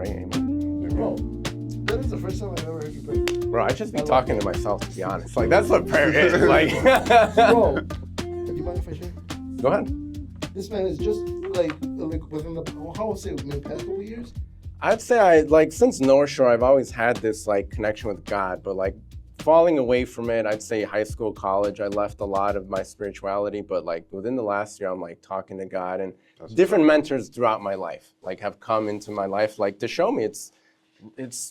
pray, amen. Bro, that is the first time I've ever heard you pray. Bro, I just be talking to myself, to be honest. Like, that's what prayer is. Like, Bro, do you mind if I share? Go ahead. This man is just like within the, how would I say, maybe past couple years? I'd say since North Shore, I've always had this like connection with God, but like falling away from it, I'd say high school, college, I left a lot of my spirituality, but like within the last year, I'm like talking to God, and different mentors throughout my life, like have come into my life, like to show me it's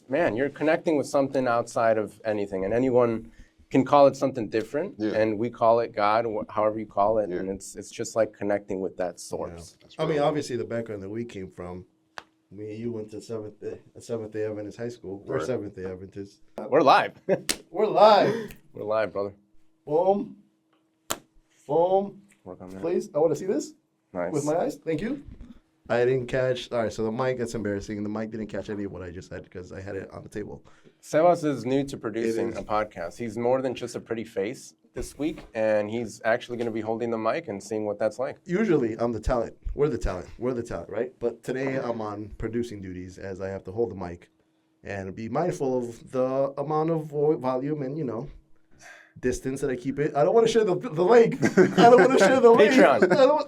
man, you're connecting with something outside of anything, and anyone can call it something different, and we call it God, however you call it, and it's just like connecting with that source. Yeah. I mean, obviously the background that we came from, me and you went to Seventh-day Adventist High School. We're Seventh-day Adventists. We're live. We're live. We're live, brother. Boom. Boom. Work on that. Please, I want to see this. Nice. With my eyes. Thank you. I didn't catch. All right, so the mic, that's embarrassing. The mic didn't catch any of what I just said because I had it on the table. Sebas is new to producing a podcast. He's more than just a pretty face this week, and he's actually going to be holding the mic and seeing what that's like. Usually, I'm the talent. We're the talent, right? But today, I'm on producing duties as I have to hold the mic and be mindful of the amount of volume and, distance that I keep it. I don't want to share the link. I don't want to share the link. Patreon.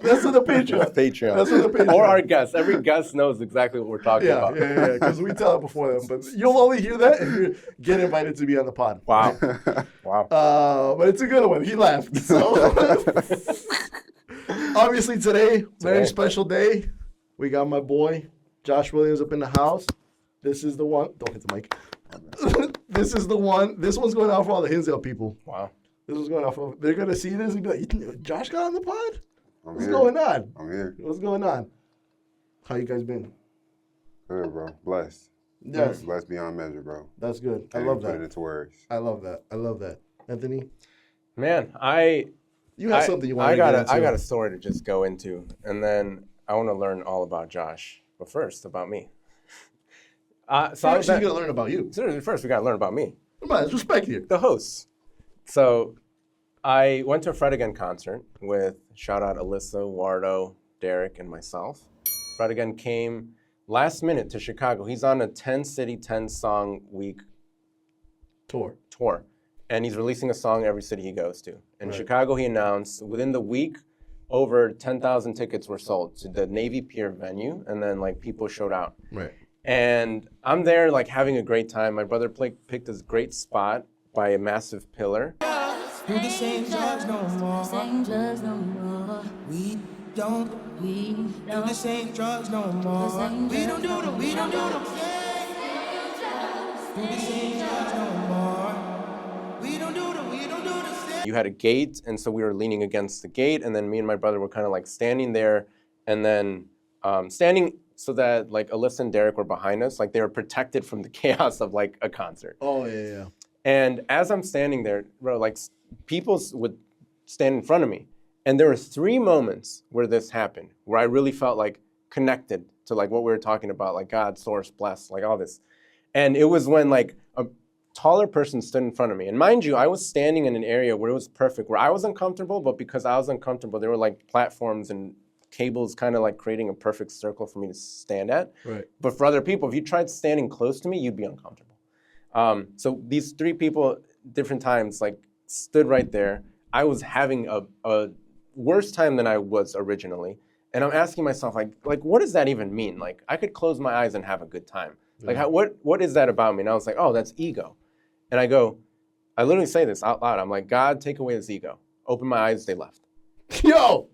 That's for the Patreon. Patreon. That's for the Patreon. Or our guests. Every guest knows exactly what we're talking about. Yeah, because we tell it before them. But you'll only hear that if you get invited to be on the pod. Wow. Wow. But it's a good one. He laughed. So obviously today, very special day. We got my boy, Josh Williams, up in the house. This is the one. Don't hit the mic. This is the one. This one's going out for all the Hinsdale people. Wow. This one's going out for. They're going to see this and be like, Josh got on the pod? What's here. going on? I'm here. What's going on? How you guys been? Good, bro. Blessed. Yes. Blessed beyond measure, bro. That's good. I Can't love even Put it that. into words. I love that. Anthony? Man, You have something you want to get into. I got a story to just go into, and then I want to learn all about Josh. But first, about me. So I was going to learn about you. First, we got to learn about me. Come on, there's respect here. The hosts. So I went to a Fred Again concert with, shout out Alyssa, Wardo, Derek, and myself. Fred Again came last minute to Chicago. He's on a 10-city, 10-song week Tour. And he's releasing a song every city he goes to. In Chicago, he announced within the week, over 10,000 tickets were sold to the Navy Pier venue, and then like people showed out. Right. And I'm there like having a great time. My brother picked this great spot by a massive pillar. Do the same drugs no more. We don't do the same drugs no more. We don't do them. Do the same drugs no more. We don't do the same. You had a gate, and so we were leaning against the gate, and then me and my brother were kind of like standing there, and then standing so that like Alyssa and Derek were behind us, like they were protected from the chaos of like a concert. Oh, yeah. And as I'm standing there, bro, like people would stand in front of me. And there were 3 moments where this happened, where I really felt like connected to like what we were talking about, like God, source, bless, like all this. And it was when like a taller person stood in front of me. And mind you, I was standing in an area where it was perfect, where I was uncomfortable, but because I was uncomfortable, there were like platforms and cables kind of like creating a perfect circle for me to stand at. Right. But for other people, if you tried standing close to me, you'd be uncomfortable. So these 3 people, different times, like stood right there. I was having a worse time than I was originally. And I'm asking myself, like, what does that even mean? Like, I could close my eyes and have a good time. Like, what is that about me? And I was like, oh, that's ego. And I literally say this out loud. I'm like, God, take away this ego. Open my eyes, they left. Yo!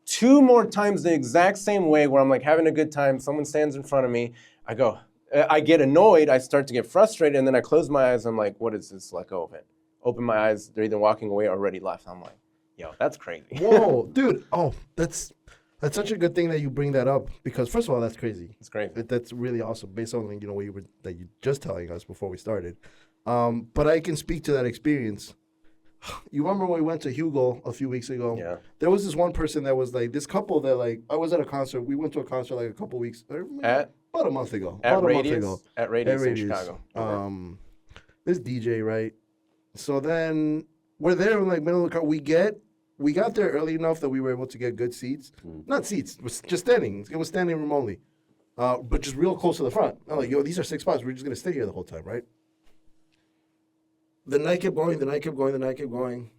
2 more times the exact same way where I'm like having a good time. Someone stands in front of me. I get annoyed. I start to get frustrated. And then I close my eyes. I'm like, what is this? Let go of it. Open my eyes. They're either walking away or already left. I'm like, yo, that's crazy. Whoa, dude. Oh, that's such a good thing that you bring that up because first of all, that's crazy. It's crazy. That's really awesome based on what you just telling us before we started. But I can speak to that experience. You remember when we went to Hugo a few weeks ago? Yeah. There was this one person that was like, this couple that like, I was at a concert. We went to a concert like a couple weeks, about a month ago. At Radius in Chicago. This DJ, right? So then we're there in like middle of the car. We got there early enough that we were able to get good seats. Not seats, it was just standing. It was standing room only. but just real close to the front. I'm like, yo, these are 6 spots. We're just gonna stay here the whole time, right? The night kept going. The night kept going. The night kept going.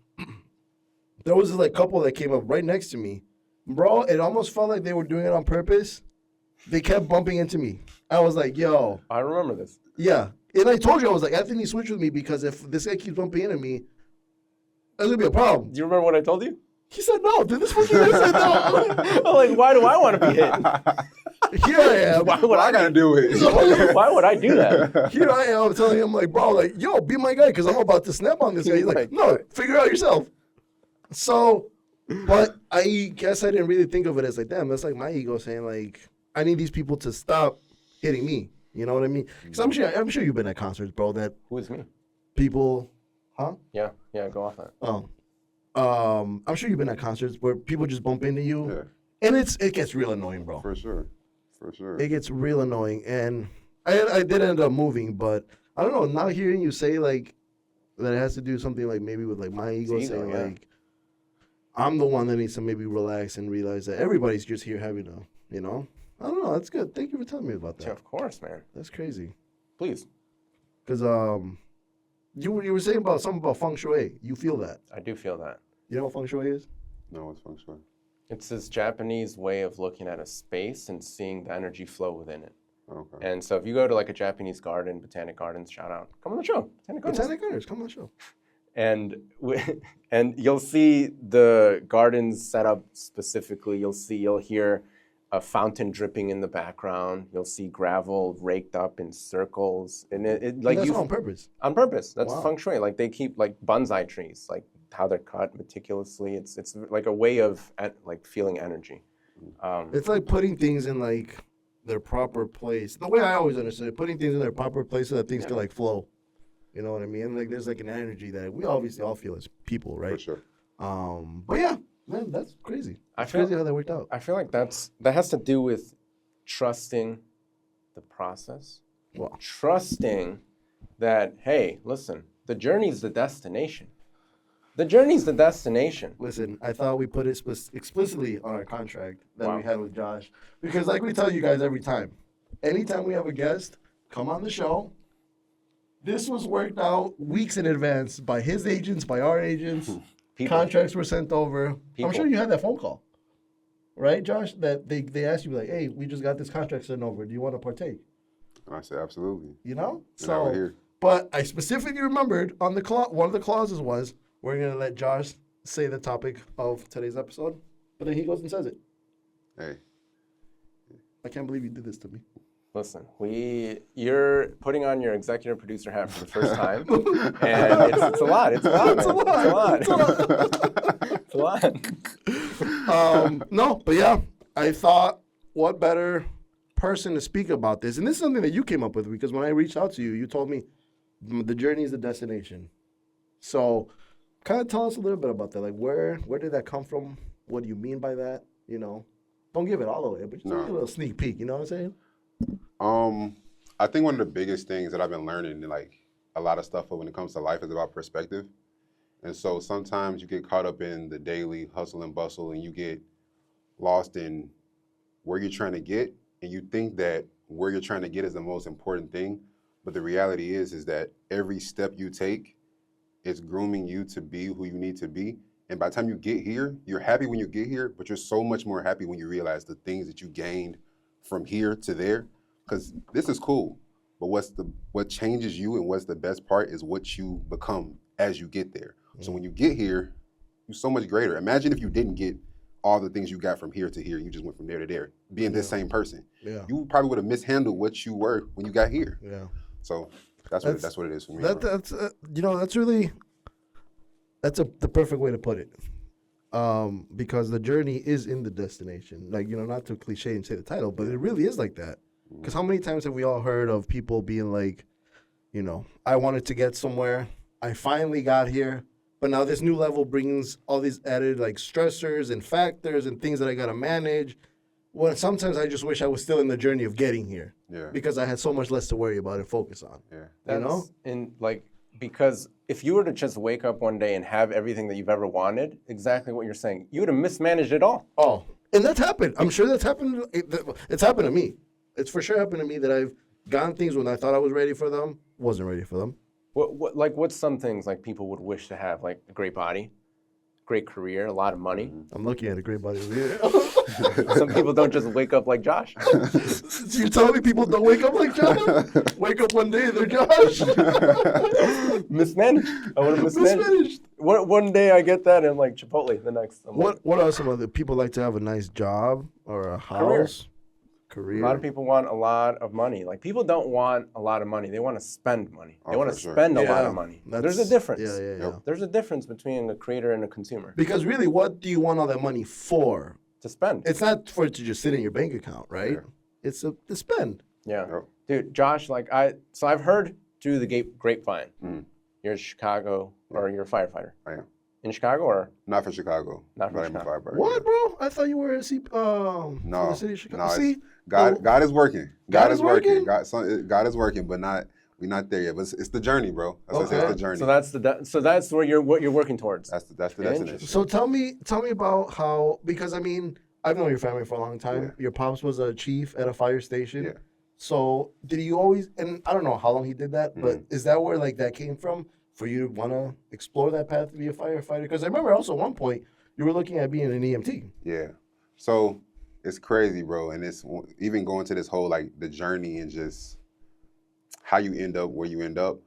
There was this like couple that came up right next to me, bro. It almost felt like they were doing it on purpose. They kept bumping into me. I was like, yo. I remember this. Yeah. And I told you, I was like, Anthony, switch with me because if this guy keeps bumping into me, there's going to be a problem. Do you remember what I told you? He said no. Did this fucking guy say no? I'm like, why do I want to be hit? Here I am. Why would I gotta do it? Why would I do that? Here I am telling him, like, bro, like, yo, be my guy because I'm about to snap on this guy. He's like, no, figure it out yourself. So, but I guess I didn't really think of it as like, damn, that's like my ego saying, like, I need these people to stop hitting me. You know what I mean? Because I'm sure you've been at concerts, bro, that Who is me? people, huh? Yeah, go off that. Oh. I'm sure you've been at concerts where people just bump into you. Yeah, And it gets real annoying, bro. for sure. For sure. It gets real annoying. And I did end up moving, but I don't know, now hearing you say, like, that it has to do something, like, maybe with, like, my ego It's ego, saying, yeah. like, I'm the one that needs to maybe relax and realize that everybody's just here having a, you know? I don't know. That's good. Thank you for telling me about Yeah, that. of course, man. That's crazy. Please. Because you were saying about something about feng shui. You feel that. I do feel that. You know what feng shui is? No, it's feng shui. It's this Japanese way of looking at a space and seeing the energy flow within it. Okay. And so if you go to like a Japanese garden, Botanic Gardens, shout out, come on the show. Botanic Gardens. Botanic Gardens, come on the show. And and you'll see the gardens set up specifically. You'll hear a fountain dripping in the background. You'll see gravel raked up in circles, and it like And that's you all on purpose. on purpose. That's Wow. feng shui. Like they keep like bonsai trees, like how they're cut meticulously. It's like a way of like feeling energy. It's like putting things in like their proper place. The way I always understood it, putting things in their proper place so that things can like flow. You know what I mean? Like there's like an energy that we obviously all feel as people, right? For sure. But yeah, man, that's crazy. It's crazy how that worked out. I feel like that has to do with trusting the process. Wow. Trusting that, hey, listen, the journey's the destination. The journey's the destination. Listen, I thought we put it explicitly on our contract that Wow. we had with Josh. Because like we tell you guys every time, anytime we have a guest come on the show, this was worked out weeks in advance by his agents, by our agents. People. Contracts were sent over. People. I'm sure you had that phone call. Right, Josh? That they asked you, like, hey, we just got this contract sent over. Do you want to partake? And I said, absolutely. You know? And now we're here. But I specifically remembered on the one of the clauses was, we're going to let Josh say the topic of today's episode. But then he goes and says it. Hey, I can't believe you did this to me. Listen, you're putting on your executive producer hat for the first time, and it's a lot. It's a lot. It's a man. lot. It's a lot. It's a lot. No, but yeah, I thought, what better person to speak about this? And this is something that you came up with because when I reached out to you, you told me the journey is the destination. So kind of tell us a little bit about that. Like, where did that come from? What do you mean by that? You know, don't give it all away, but just give it a little sneak peek. You know what I'm saying? I think one of the biggest things that I've been learning, like a lot of stuff when it comes to life, is about perspective. And so sometimes you get caught up in the daily hustle and bustle and you get lost in where you're trying to get, and you think that where you're trying to get is the most important thing. But the reality is that every step you take is grooming you to be who you need to be. And by the time you get here, you're happy when you get here, but you're so much more happy when you realize the things that you gained from here to there. Because this is cool, but what changes you and what's the best part is what you become as you get there. So when you get here, you're so much greater. Imagine if you didn't get all the things you got from here to here, you just went from there to there, being this same person. Yeah. You probably would have mishandled what you were when you got here. Yeah. So that's what it is for me. That's the perfect way to put it. Because the journey is in the destination. Like, you know, not to cliche and say the title, but it really is like that. Because how many times have we all heard of people being like, you know, I wanted to get somewhere, I finally got here, but now this new level brings all these added like stressors and factors and things that I got to manage. Well, sometimes I just wish I was still in the journey of getting here. Yeah. Because I had so much less to worry about and focus on. Yeah. You know? Because if you were to just wake up one day and have everything that you've ever wanted, exactly what you're saying, you would have mismanaged it all. Oh, and that's happened. I'm sure that's happened. It's happened to me. It's for sure happened to me that I've gotten things when I thought I was ready for them, wasn't ready for them. What's some things like people would wish to have, like a great body, great career, a lot of money? I'm looking at a great body over here. Some people don't just wake up like Josh. So you're telling me people don't wake up like Josh? Wake up one day and they're Josh? Mismanaged. I would have mismanaged. One day I get that and I'm like Chipotle. The next. What are some other people like to have a nice job or a house? Career. A lot of people want a lot of money. Like people don't want a lot of money. They want to spend money. They want to spend a lot of money. There's a difference. Yeah. There's a difference between a creator and a consumer. Because really, what do you want all that money for? To spend. It's not for it to just sit in your bank account, right? Yeah. It's to spend. Yeah. Yep. Dude, Josh, I've heard through the grapevine. You're in Chicago, or you're a firefighter. I am. In Chicago, or? Not for Chicago. Not for even Chicago. firefighter. What, bro? I thought you were a for No. the city of Chicago. No, See? God is working. God is working? God is working, but we're not there yet. But it's the journey, bro. That's Okay. it's the journey. So that's what you're working towards. That's the destination. So tell me about how, because I mean, I've known your family for a long time. Yeah. Your pops was a chief at a fire station. Yeah. So did you always, and I don't know how long he did that, but is that where like that came from for you to want to explore that path to be a firefighter? Because I remember also at one point you were looking at being an EMT. Yeah. So it's crazy, bro. And it's even going to this whole like the journey and just how you end up where you end up.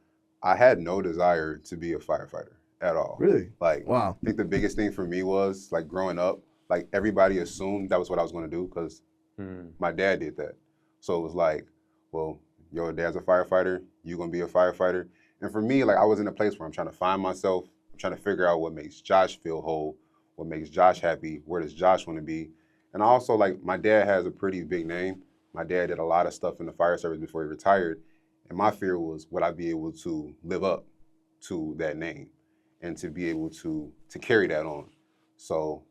I had no desire to be a firefighter at all. Really? Like, Wow. I think the biggest thing for me was like growing up, like everybody assumed that was what I was going to do because my dad did that. So it was like, well, your dad's a firefighter, you're going to be a firefighter. And for me, like I was in a place where I'm trying to find myself. I'm trying to figure out what makes Josh feel whole, what makes Josh happy, where does Josh want to be. And also like my dad has a pretty big name. My dad did a lot of stuff in the fire service before he retired. And my fear was, would I be able to live up to that name and to be able to carry that on? So,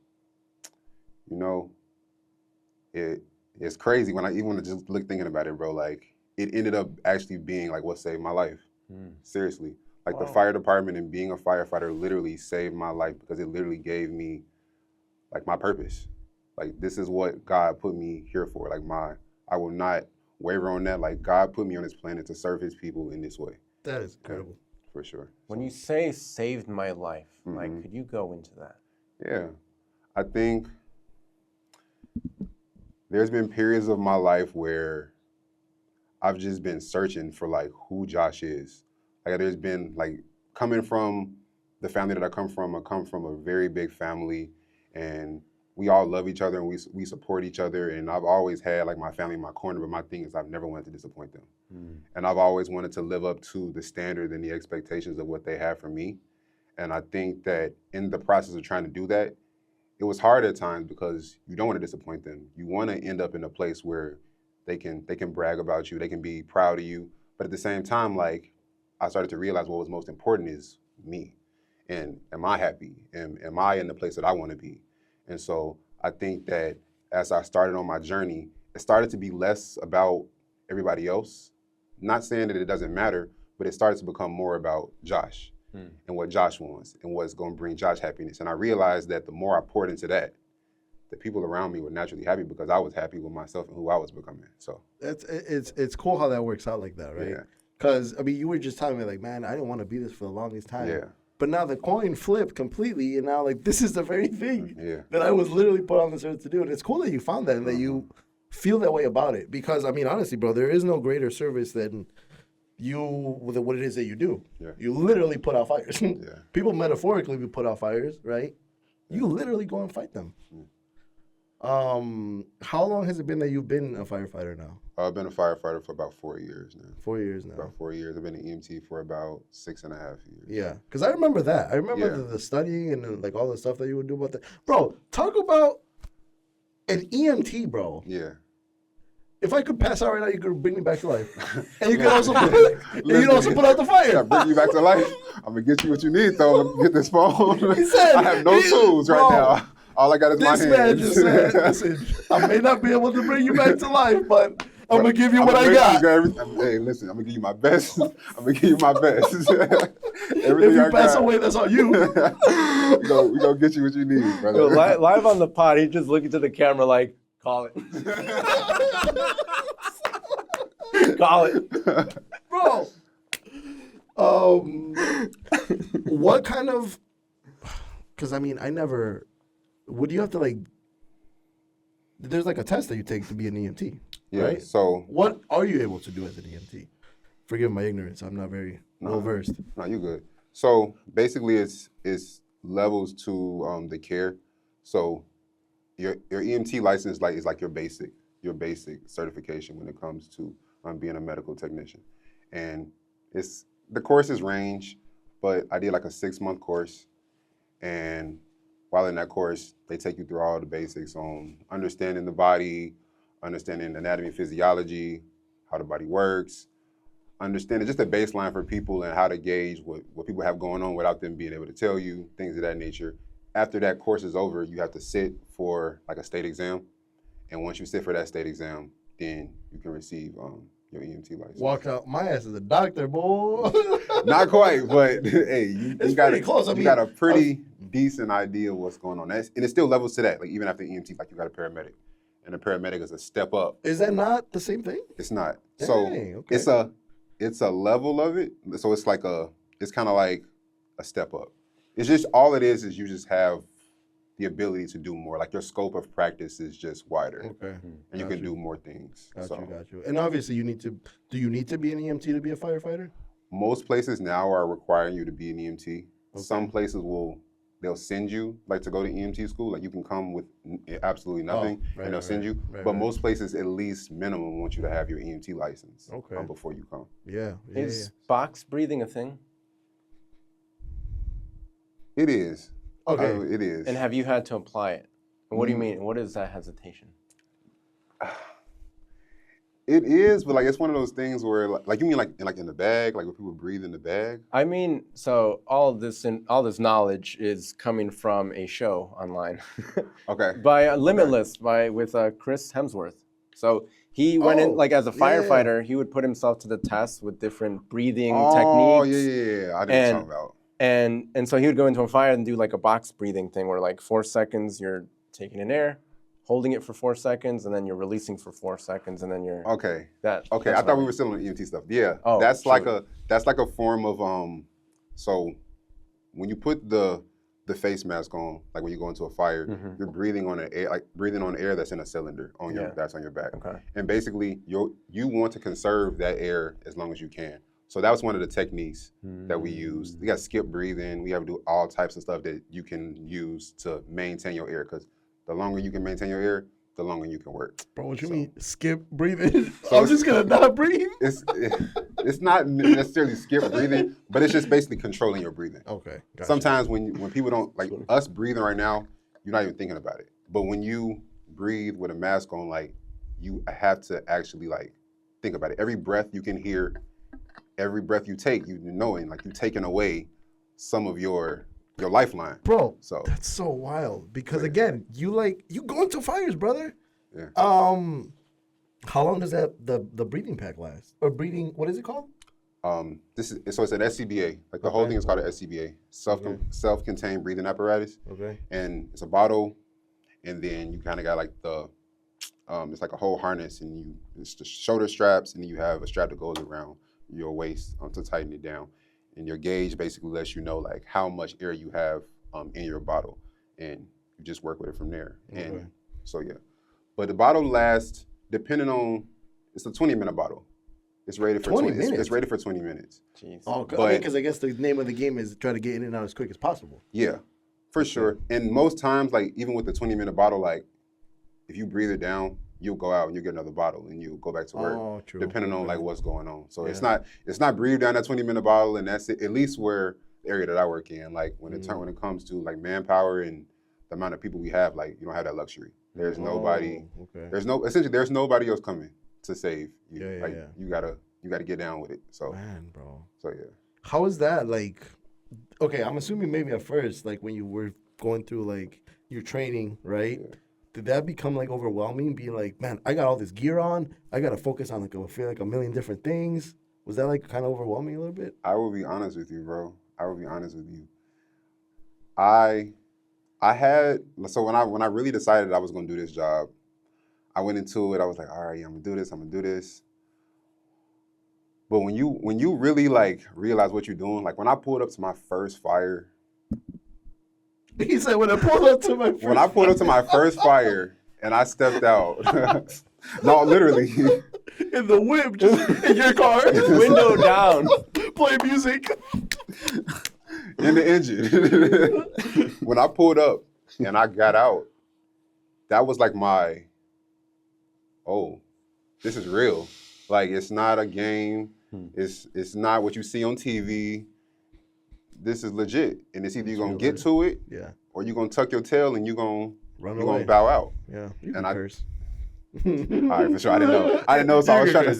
you know, it's crazy when I even just look thinking about it, bro. Like it ended up actually being like what saved my life. Seriously. Like the fire department and being a firefighter literally saved my life because it literally gave me like my purpose. Like this is what God put me here for. Like I will not waver on that. Like God put me on this planet to serve his people in this way. That is incredible. For sure. When you say saved my life, like could you go into that? Yeah. I think there's been periods of my life where I've just been searching for like who Josh is. Like there's been like coming from the family that I come from a very big family and we all love each other and we support each other. And I've always had like my family in my corner, but my thing is I've never wanted to disappoint them. And I've always wanted to live up to the standard and the expectations of what they have for me. And I think that in the process of trying to do that, it was hard at times because you don't want to disappoint them. You want to end up in a place where they can brag about you, they can be proud of you. But at the same time, like I started to realize what was most important is me. And am I happy? Am I in the place that I want to be? And so I think that as I started on my journey, it started to be less about everybody else. Not saying that it doesn't matter, but it started to become more about Josh and what Josh wants and what's going to bring Josh happiness. And I realized that the more I poured into that, the people around me were naturally happy because I was happy with myself and who I was becoming. So it's cool how that works out like that, right? Yeah. Because I mean, you were just telling me like, man, I didn't want to be this for the longest time. Yeah. But now the coin flipped completely, and now like this is the very thing Yeah. that I was literally put on this earth to do. And it's cool that you found that and that you feel that way about it. Because I mean, honestly, bro, there is no greater service than you with what it is that you do. Yeah. You literally put out fires. Yeah. People metaphorically we put out fires, right? You literally go and fight them. How long has it been that you've been a firefighter now? I've been a firefighter for about 4 years now. 4 years now. About 4 years. I've been an EMT for about 6.5 years. Yeah, because I remember that. I remember the studying and like all the stuff that you would do about that. Bro, talk about an EMT, bro. Yeah. If I could pass out right now, you could bring me back to life. And you could also put out the fire. Yeah, bring you back to life. I'm going to get you what you need, though. I'm going to get this phone. He said, I have no tools right now. All I got is my hands. This man just said, listen, I may not be able to bring you back to life, but I'm going to give you what I got. Hey, listen, I'm going to give you my best. I'm going to give you my best. If you pass away, that's on you. We're going to get you what you need, brother. Yo, live on the pod, he's just looking to the camera like, call it. Call it. Bro. What kind of? Because I mean, I never. Would you have to like? There's like a test that you take to be an EMT, Yeah. right? So What are you able to do as an EMT? Forgive my ignorance. I'm not very well versed. no, you good. So basically, it's levels to the care. So your EMT license is like your basic certification when it comes to being a medical technician, and the courses range, but I did like a 6-month course, and while in that course, they take you through all the basics on understanding the body, understanding anatomy, physiology, how the body works, understanding just a baseline for people and how to gauge what people have going on without them being able to tell you, things of that nature. After that course is over, you have to sit for like a state exam. And once you sit for that state exam, then you can receive your EMT license. Walk out. My ass is a doctor, boy. Not quite, but hey, you It's got pretty close. I you mean, got a pretty decent idea of what's going on. And it still levels to that. Like even after EMT, like you got a paramedic, and a paramedic is a step up. Is that not the same thing? It's not. Dang, So okay. it's a level of it. So it's kind of like a step up. It's just all it is you just have the ability to do more. Like your scope of practice is just wider, Okay. and you can do more things. Got you. And obviously, do you need to be an EMT to be a firefighter? Most places now are requiring you to be an EMT. Okay. Some places they'll send you like to go to EMT school. Like you can come with absolutely nothing, and they'll send you. But most places, at least minimum, want you to have your EMT license before you come. Yeah. Is box breathing a thing? It is. Okay. It is. And have you had to apply it? And what do you mean? What is that hesitation? It is, but like it's one of those things where like you mean like in the bag, like when people breathe in the bag. I mean, so all this knowledge is coming from a show online. Okay. By Limitless with Chris Hemsworth. So he went in like as a firefighter, he would put himself to the test with different breathing techniques. Oh yeah. I know what you're talking about. And so he would go into a fire and do like a box breathing thing where like 4 seconds you're taking in air, holding it for 4 seconds, and then you're releasing for 4 seconds, and then you're Okay. that. Okay, I thought we were still on the EMT stuff. Yeah. Oh, that's like a form of so when you put the face mask on, like when you go into a fire, you're breathing on air that's in a cylinder that's on your back. Okay. And basically you want to conserve that air as long as you can. So that was one of the techniques that we used. We got skip breathing. We have to do all types of stuff that you can use to maintain your air, because the longer you can maintain your air, the longer you can work. Bro, what you mean? Skip breathing? So I'm just gonna not breathe. It's not necessarily skip breathing, but it's just basically controlling your breathing. Okay. Gotcha. Sometimes when people don't, like us breathing right now, you're not even thinking about it. But when you breathe with a mask on, like you have to actually like think about it. Every breath you can hear, every breath you take, you knowing like you're taking away some of your lifeline. Bro, So that's so wild. Because again, you go into fires, brother. Yeah. How long does the breathing pack last? Or breathing, what is it called? it's an SCBA. Like the whole thing is called an SCBA, self-contained breathing apparatus. Okay. And it's a bottle, and then you kind of got like it's like a whole harness, and it's the shoulder straps, and then you have a strap that goes around your waist to tighten it down. And your gauge basically lets you know like how much air you have in your bottle, and you just work with it from there. Okay. And so yeah, but the bottle lasts it's a 20-minute bottle. It's rated for 20 minutes. It's rated for 20 minutes. Jeez. Oh, But- because I guess the name of the game is try to get in and out as quick as possible. Yeah, for sure. And most times, like even with the 20-minute bottle, like if you breathe it down, you'll go out and you get another bottle and you'll go back to work. Oh, true. Depending on Okay. like what's going on. So Yeah. it's not breathe down that 20-minute bottle, and that's it. At least where the area that I work in, like when it comes to like manpower and the amount of people we have, like you don't have that luxury. There's nobody. Oh, okay. There's nobody else coming to save you. Yeah, like yeah. you gotta get down with it. So Man, bro. yeah. How is that like? Okay, I'm assuming maybe at first, like when you were going through like your training, right? Yeah. Did that become like overwhelming? Being like, man, I got all this gear on. I gotta focus on I feel like a million different things. Was that like kind of overwhelming a little bit? I will be honest with you, bro. I will be honest with you. I had, so when I really decided I was gonna do this job, I went into it, I was like, all right, yeah, I'm gonna do this. But when you really like realize what you're doing, like when I pulled up to my first fire. He said when I pulled up to my first fire and I stepped out. No, literally. In the whip, just in your car. Window down. Play music. In the engine. When I pulled up and I got out, that was like my, this is real. Like, it's not a game. It's not what you see on TV. This is legit. And it's either you're going to get to it, or you're going to tuck your tail and you're going to bow out. Yeah, you can curse. All right, for sure. I didn't know. So I was trying to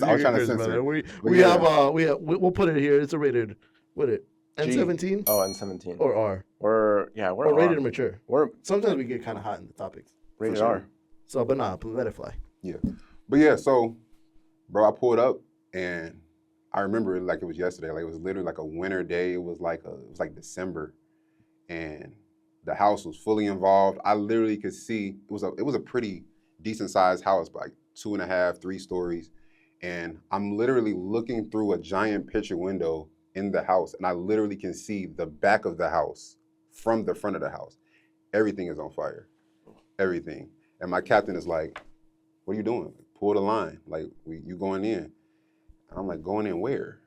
censor it. We'll put it here. It's a rated, N17? Oh, N17. Or R. We're or rated mature. Sometimes we we get kind of hot in the topics. rated sure. R. So, but nah, let it fly. Yeah. But yeah, so, bro, I pulled up and I remember it like it was yesterday. Like, it was literally like a winter day. It was like December, and the house was fully involved. I literally could see it was a pretty decent sized house, like 2.5, 3 stories, and I'm literally looking through a giant picture window in the house, and I literally can see the back of the house from the front of the house. Everything is on fire, everything. And my captain is like, "What are you doing? Pull the line. Like, you going in?" And I'm like, "Going in where?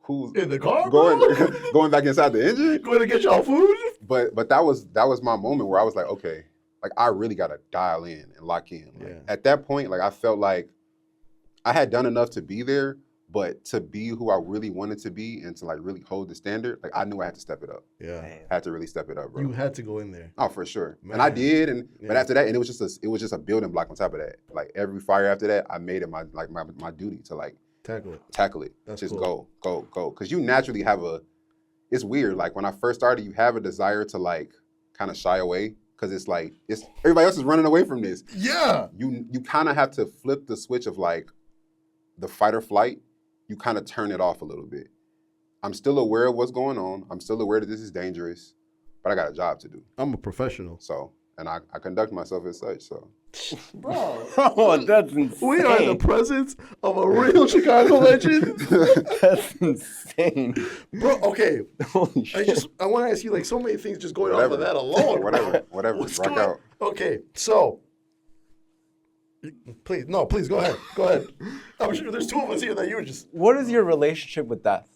Who's in the car? Going back inside the engine? Going to get y'all food?" But that was my moment where I was like, okay, like I really gotta dial in and lock in. Like, at that point, like I felt like I had done enough to be there, but to be who I really wanted to be and to like really hold the standard, like I knew I had to step it up. Yeah, I had to really step it up, bro. You had to go in there. Oh, for sure, Man. and I did. But after that, and it was just a building block on top of that. Like every fire after that, I made it my duty to like tackle it. That's just cool. go, because you naturally have it's weird. Like when I first started, you have a desire to like kind of shy away because it's like everybody else is running away from this. Yeah. You kind of have to flip the switch of like the fight or flight. You kind of turn it off a little bit. I'm still aware of what's going on. I'm still aware that this is dangerous, but I got a job to do. I'm a professional. So, and I conduct myself as such. So, bro, oh, that's insane. We are in the presence of a real Chicago legend. That's insane, bro. Okay, holy shit. I want to ask you like so many things just going off of that alone. whatever. Rock out. Okay, so please go ahead. I'm sure there's 2 of us here that you were just. What is your relationship with death?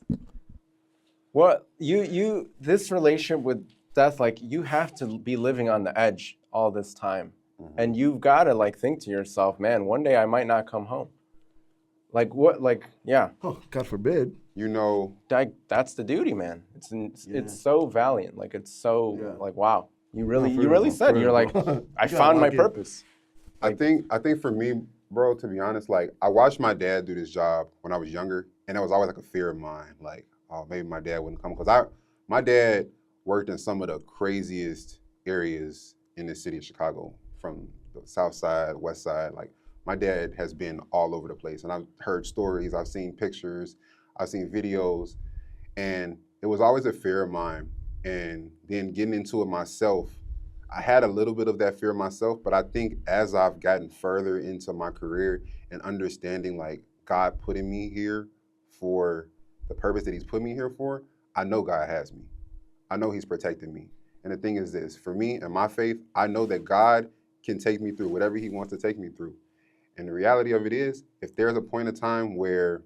What this relationship with death, like you have to be living on the edge all this time. Mm-hmm. And you've got to like think to yourself, man, one day I might not come home. Like what? Like, yeah. Oh, God forbid. You know. That's the duty, man. It's so valiant. Like it's so like, wow. You really said, you're like, I found my purpose. Like, I think for me, bro, to be honest, like I watched my dad do this job when I was younger, and it was always like a fear of mine. Like, oh, maybe my dad wouldn't come, because my dad worked in some of the craziest areas in the city of Chicago, from the south side, west side. Like my dad has been all over the place, and I've heard stories, I've seen pictures, I've seen videos, and it was always a fear of mine. And then getting into it myself, I had a little bit of that fear myself, but I think as I've gotten further into my career and understanding like God putting me here for the purpose that he's put me here for, I know God has me. I know he's protecting me. And the thing is this, for me and my faith, I know that God can take me through whatever he wants to take me through. And the reality of it is, if there's a point in time where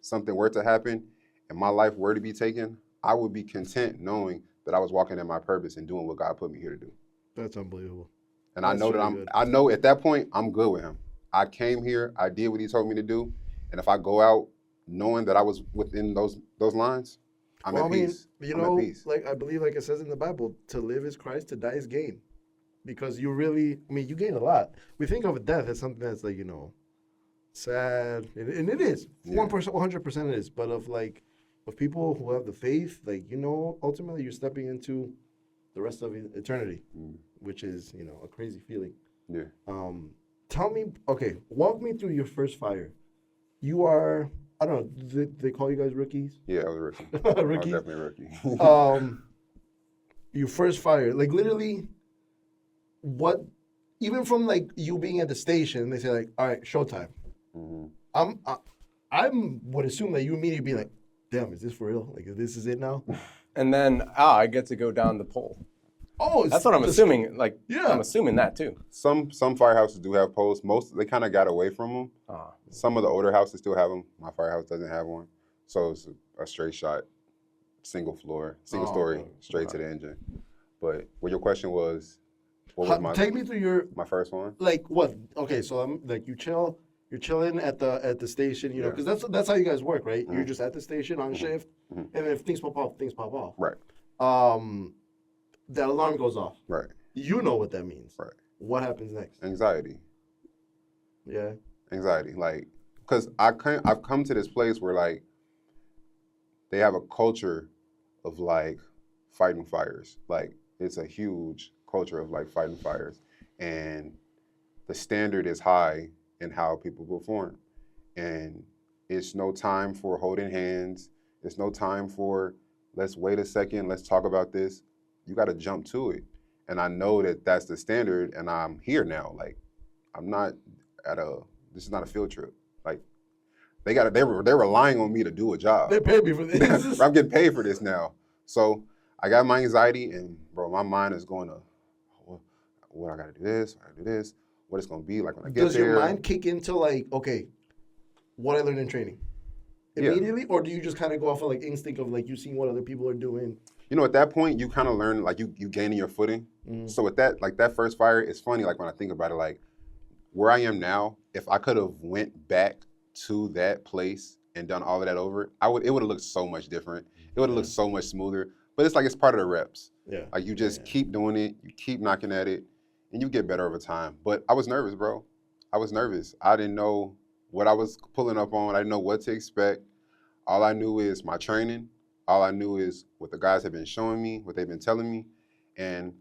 something were to happen and my life were to be taken, I would be content knowing that I was walking in my purpose and doing what God put me here to do. That's unbelievable. And I know that I know at that point, I'm good with him. I came here, I did what he told me to do. And if I go out knowing that I was within those lines, I'm at peace. You know, like I believe, like it says in the Bible, to live is Christ, to die is gain. Because you really, you gain a lot. We think of death as something that's like, sad. And it is. 100% it is. But of people who have the faith, ultimately you're stepping into the rest of eternity, which is, a crazy feeling. Yeah. Tell me, walk me through your first fire. You are, I don't know, they call you guys rookies? Yeah, I was a rookie. Rookies? I was definitely a rookie. Your first fire, literally, what, even from you being at the station, they say all right, showtime. Mm-hmm. I would assume that you immediately be like, damn, is this for real? Like, this is it now? And then I get to go down the pole. Oh, That's what I'm assuming. Like, Yeah. I'm assuming that too. Some firehouses do have poles. Most they kind of got away from them. Ah. Some of the older houses still have them. My firehouse doesn't have one, so it's a straight shot, single story, okay. straight to the engine. But what your question was, what was take me through my first one? like what? Okay, so I'm like you're chilling at the station, you know, Yeah. because that's how you guys work, right? Mhm. You're just at the station on shift, Mhm. and if things pop off. Right, That alarm goes off. right, You know what that means. right. What happens next? Anxiety. Yeah. Anxiety, like, because I've come to this place where like they have a culture of like fighting fires. Like it's a huge culture of like fighting fires, and the standard is high in how people perform, and it's no time for holding hands. It's no time for let's wait a second, let's talk about this. You got to jump to it, and I know that that's the standard, and I'm here now. Like I'm not this is not a field trip. Like they're relying on me to do a job. They paid me for this. I'm getting paid for this now. So I got my anxiety, and bro, my mind is going to, what I got to do this, I got to do this, what it's going to be like when I get Does there. your mind kick into like, okay, what I learned in training immediately, or do you just kind of go off of like instinct of like you seeing what other people are doing? You know, at that point, you kind of learn, like you gaining your footing. So with that, like that first fire, it's funny, like when I think about it, like where I am now, if I could have went back to that place and done all of that over, it would have looked so much different. It would have looked so much smoother. But it's like it's part of the reps. Yeah. Like you just keep doing it, you keep knocking at it, and you get better over time. But I was nervous, bro. I was nervous. I didn't know what I was pulling up on. I didn't know what to expect. All I knew is my training. All I knew is what the guys have been showing me, what they've been telling me. And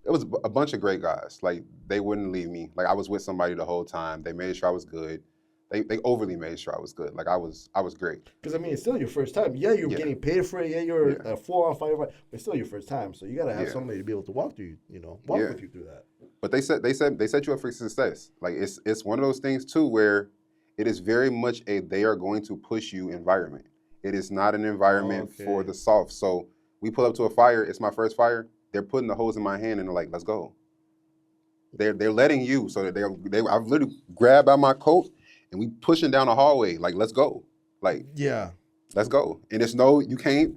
it was a bunch of great guys. Like they wouldn't leave me. Like I was with somebody the whole time. They made sure I was good. They overly made sure I was good. Like I was great. Because I mean, it's still your first time. Yeah, you're getting paid for it. Yeah, you're a full-on firefighter, but it's still your first time. So you gotta have somebody to be able to walk with you through that. But they set you up for success. Like it's one of those things too where it is very much they are going to push you environment. It is not an environment for the soft. So we pull up to a fire. It's my first fire. They're putting the hose in my hand and they're like, let's go. They're letting you. So I've literally grabbed by my coat and we pushing down the hallway. Like, let's go. Like, yeah, let's go. And you can't.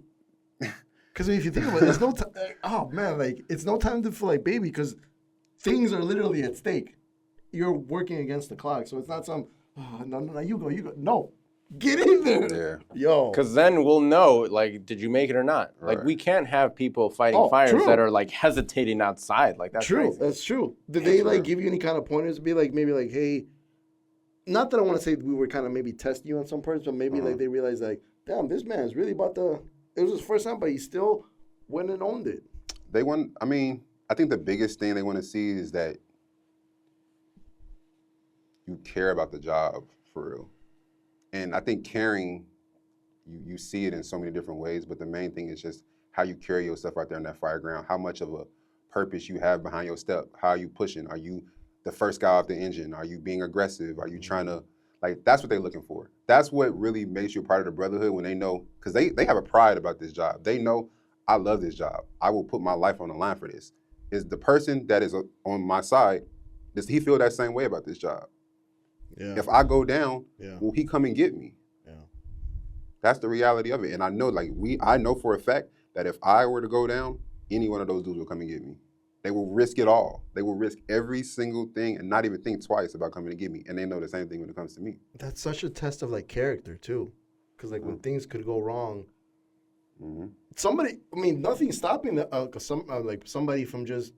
Because if you think about it, there's no time. Oh man, like it's no time to feel like baby because things are literally at stake. You're working against the clock, so it's not some. Oh, no, you go. No, get in there. Yeah. Yo. Because then we'll know, like, did you make it or not? Right. Like, we can't have people fighting fires true. that are, like, hesitating outside. Like, that's True. crazy. That's true. Did they like give you any kind of pointers? Be like maybe like, hey, not that I want to say we were kind of maybe testing you on some parts, but maybe like they realized like, damn, this man's really about to. It was his first time, but he still went and owned it. I mean, I think the biggest thing they want to see is that you care about the job for real. And I think caring, you see it in so many different ways, but the main thing is just how you carry yourself out there in that fire ground, how much of a purpose you have behind your step, how are you pushing? Are you the first guy off the engine? Are you being aggressive? Are you trying to, like, that's what they're looking for. That's what really makes you a part of the brotherhood when they know, because they have a pride about this job. They know, I love this job. I will put my life on the line for this. Is the person that is on my side, does he feel that same way about this job? Yeah. If I go down, will he come and get me? Yeah. That's the reality of it. And I know, I know for a fact that if I were to go down, any one of those dudes will come and get me. They will risk it all. They will risk every single thing and not even think twice about coming to get me. And they know the same thing when it comes to me. That's such a test of like character too, because like when things could go wrong, nothing's stopping somebody from just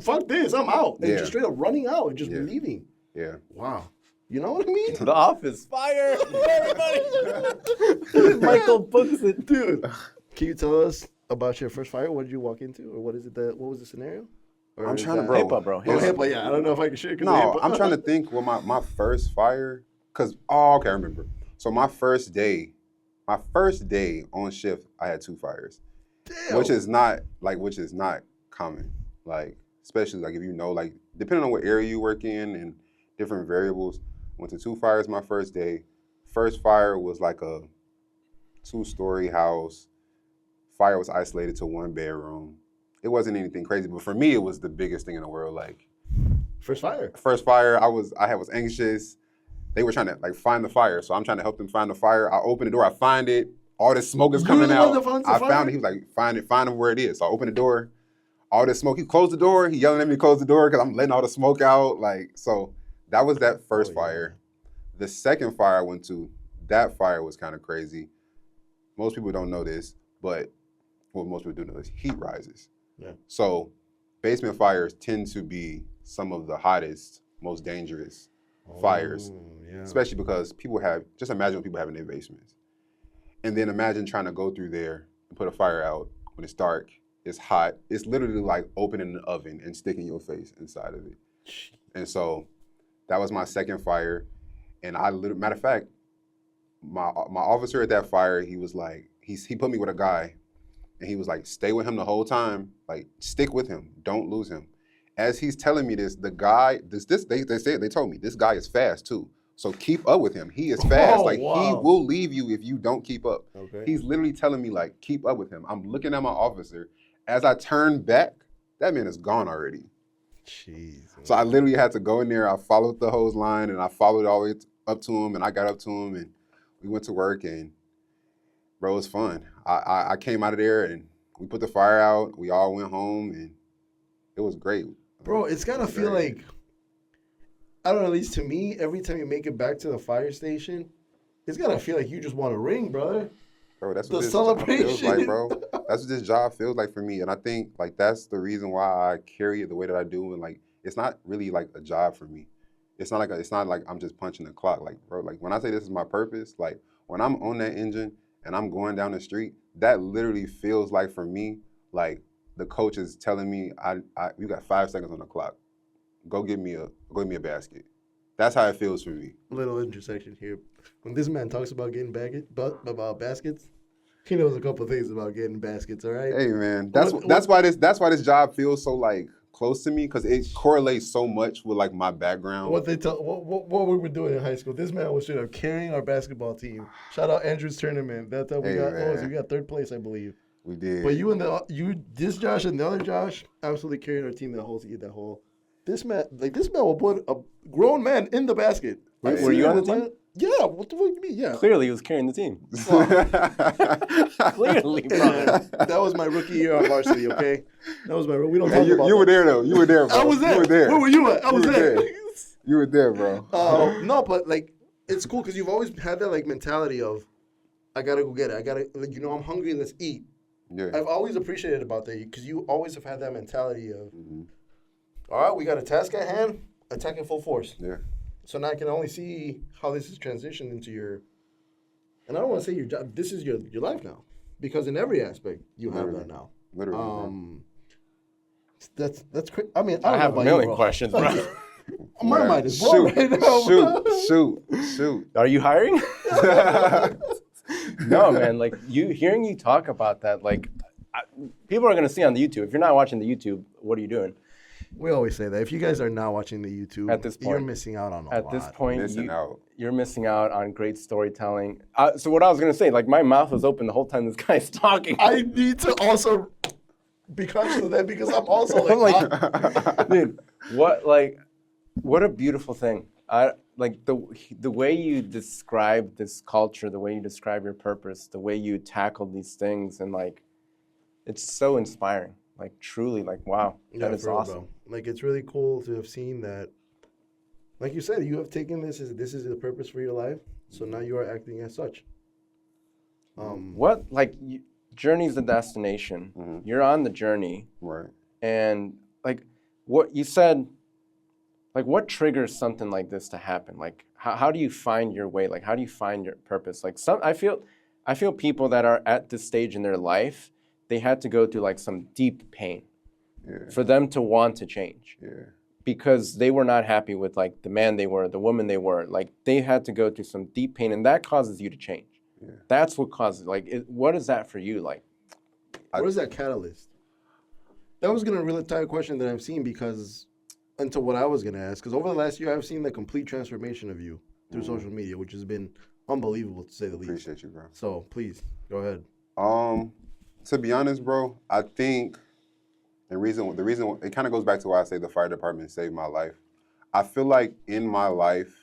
fuck this, I'm out, and just straight up running out and just leaving. Yeah. Wow. You know what I mean? The office, fire! Everybody! Michael books it. Dude, can you tell us about your first fire? What did you walk into? Or what was the scenario? Or I'm trying to, bro. HIPAA, bro. HIPAA, yeah. I don't know if I can share. No, I'm trying to think what my first fire, okay, I remember. So my first day on shift, I had 2 fires. Damn. Which is not common. Like, especially like if you know, like depending on what area you work in and different variables. Went to 2 fires my first day. first fire was like a 2-story house. Fire was isolated to 1 bedroom. It wasn't anything crazy, but for me, it was the biggest thing in the world. Like First fire. first fire, I was anxious. They were trying to like find the fire, so I'm trying to help them find the fire. I open the door, I find it. All this smoke is coming out. I found it. He was like, find him where it is. So I open the door. All this smoke. He closed the door. He yelling at me to close the door because I'm letting all the smoke out. Like, so that was that first fire. The second fire I went to, that fire was kind of crazy. Most people don't know this, but well, most people do know this. Heat rises. Yeah. So basement fires tend to be some of the hottest, most dangerous fires, especially because just imagine what people have in their basements. And then imagine trying to go through there and put a fire out when it's dark, it's hot. It's literally like opening an oven and sticking your face inside of it. And so that was my second fire. And matter of fact, my officer at that fire, he was like, he put me with a guy and he was like, stay with him the whole time. Like, stick with him, don't lose him. As he's telling me this, the guy, they told me, this guy is fast too. So keep up with him. He is fast. He will leave you if you don't keep up. Okay. He's literally telling me like, keep up with him. I'm looking at my officer. As I turn back, that man is gone already. Jeez. So I literally had to go in there. I followed the hose line and I followed all the way up to him and I got up to him and we went to work and bro, it was fun. I came out of there and we put the fire out. We all went home and it was great. Bro, it's gotta feel like, I don't know, at least to me, every time you make it back to the fire station, it's gotta feel like you just want to ring, brother. Bro, that's what this celebration feels like, bro. That's what this job feels like for me. And I think like that's the reason why I carry it the way that I do. And like, it's not really like a job for me. It's not like I'm just punching the clock. Like, bro, like when I say this is my purpose, like when I'm on that engine and I'm going down the street, that literally feels like for me, like the coach is telling me, you got 5 seconds on the clock. Go give me a basket. That's how it feels for me. Little intersection here. When this man talks about getting about baskets, he knows a couple of things about getting baskets. All right. Hey man, that's why this job feels so like close to me because it correlates so much with like my background. What we were doing in high school. This man was straight up carrying our basketball team. Shout out Andrew's tournament. That's how we got. We got 3rd place, I believe. We did. But this Josh and the other Josh absolutely carried our team that whole. This man will put a grown man in the basket. Were you on the team? Yeah. What the fuck do you mean? Yeah. Clearly, he was carrying the team. Clearly, bro. That was my rookie year on varsity. Okay. That was my. We don't talk about. You were there though. You were there, bro. I was there. You were there. Where were you at? I was there. You were there, bro. No, but like it's cool because you've always had that like mentality of, I gotta go get it. I gotta I'm hungry. Let's eat. Yeah. I've always appreciated about that because you always have had that mentality of, all right, we got a task at hand, attack in full force. Yeah. So now I can only see how this is transitioned into your, and I don't want to say your job. This is your life now, because in every aspect you have that now. Literally. That's crazy. I mean, I have a million questions, bro. My mind is blown right now. Shoot. Are you hiring? No, man. Like hearing you talk about that, like people are gonna see on the YouTube. If you're not watching the YouTube, what are you doing? We always say that. If you guys are not watching the YouTube, at this point, you're missing out on a lot. At this point, you're missing out on great storytelling. So what I was gonna say, like my mouth was open the whole time this guy's talking. I need to also be conscious of that because I'm also like, dude, what a beautiful thing. Like the way you describe this culture, the way you describe your purpose, the way you tackle these things, and like, it's so inspiring. Like truly, like wow, that is awesome. Bro. Like it's really cool to have seen that. Like you said, you have taken this is the purpose for your life. So now you are acting as such. Journey's the destination. Mm-hmm. You're on the journey, right? And like what you said. Like, what triggers something like this to happen? Like, how do you find your way? Like, how do you find your purpose? Like, I feel people that are at this stage in their life, they had to go through like some deep pain for them to want to change. Yeah. Because they were not happy with like the man they were, the woman they were. Like, they had to go through some deep pain, and that causes you to change. Yeah. That's what causes. Like, what is that for you? Like, what is that catalyst? That was gonna really tie a question that I've seen because. Into what I was going to ask, because over the last year, I've seen the complete transformation of you through social media, which has been unbelievable to say the least. Appreciate you, bro. So please go ahead. To be honest, bro, I think the reason it kind of goes back to why I say the fire department saved my life. I feel like in my life,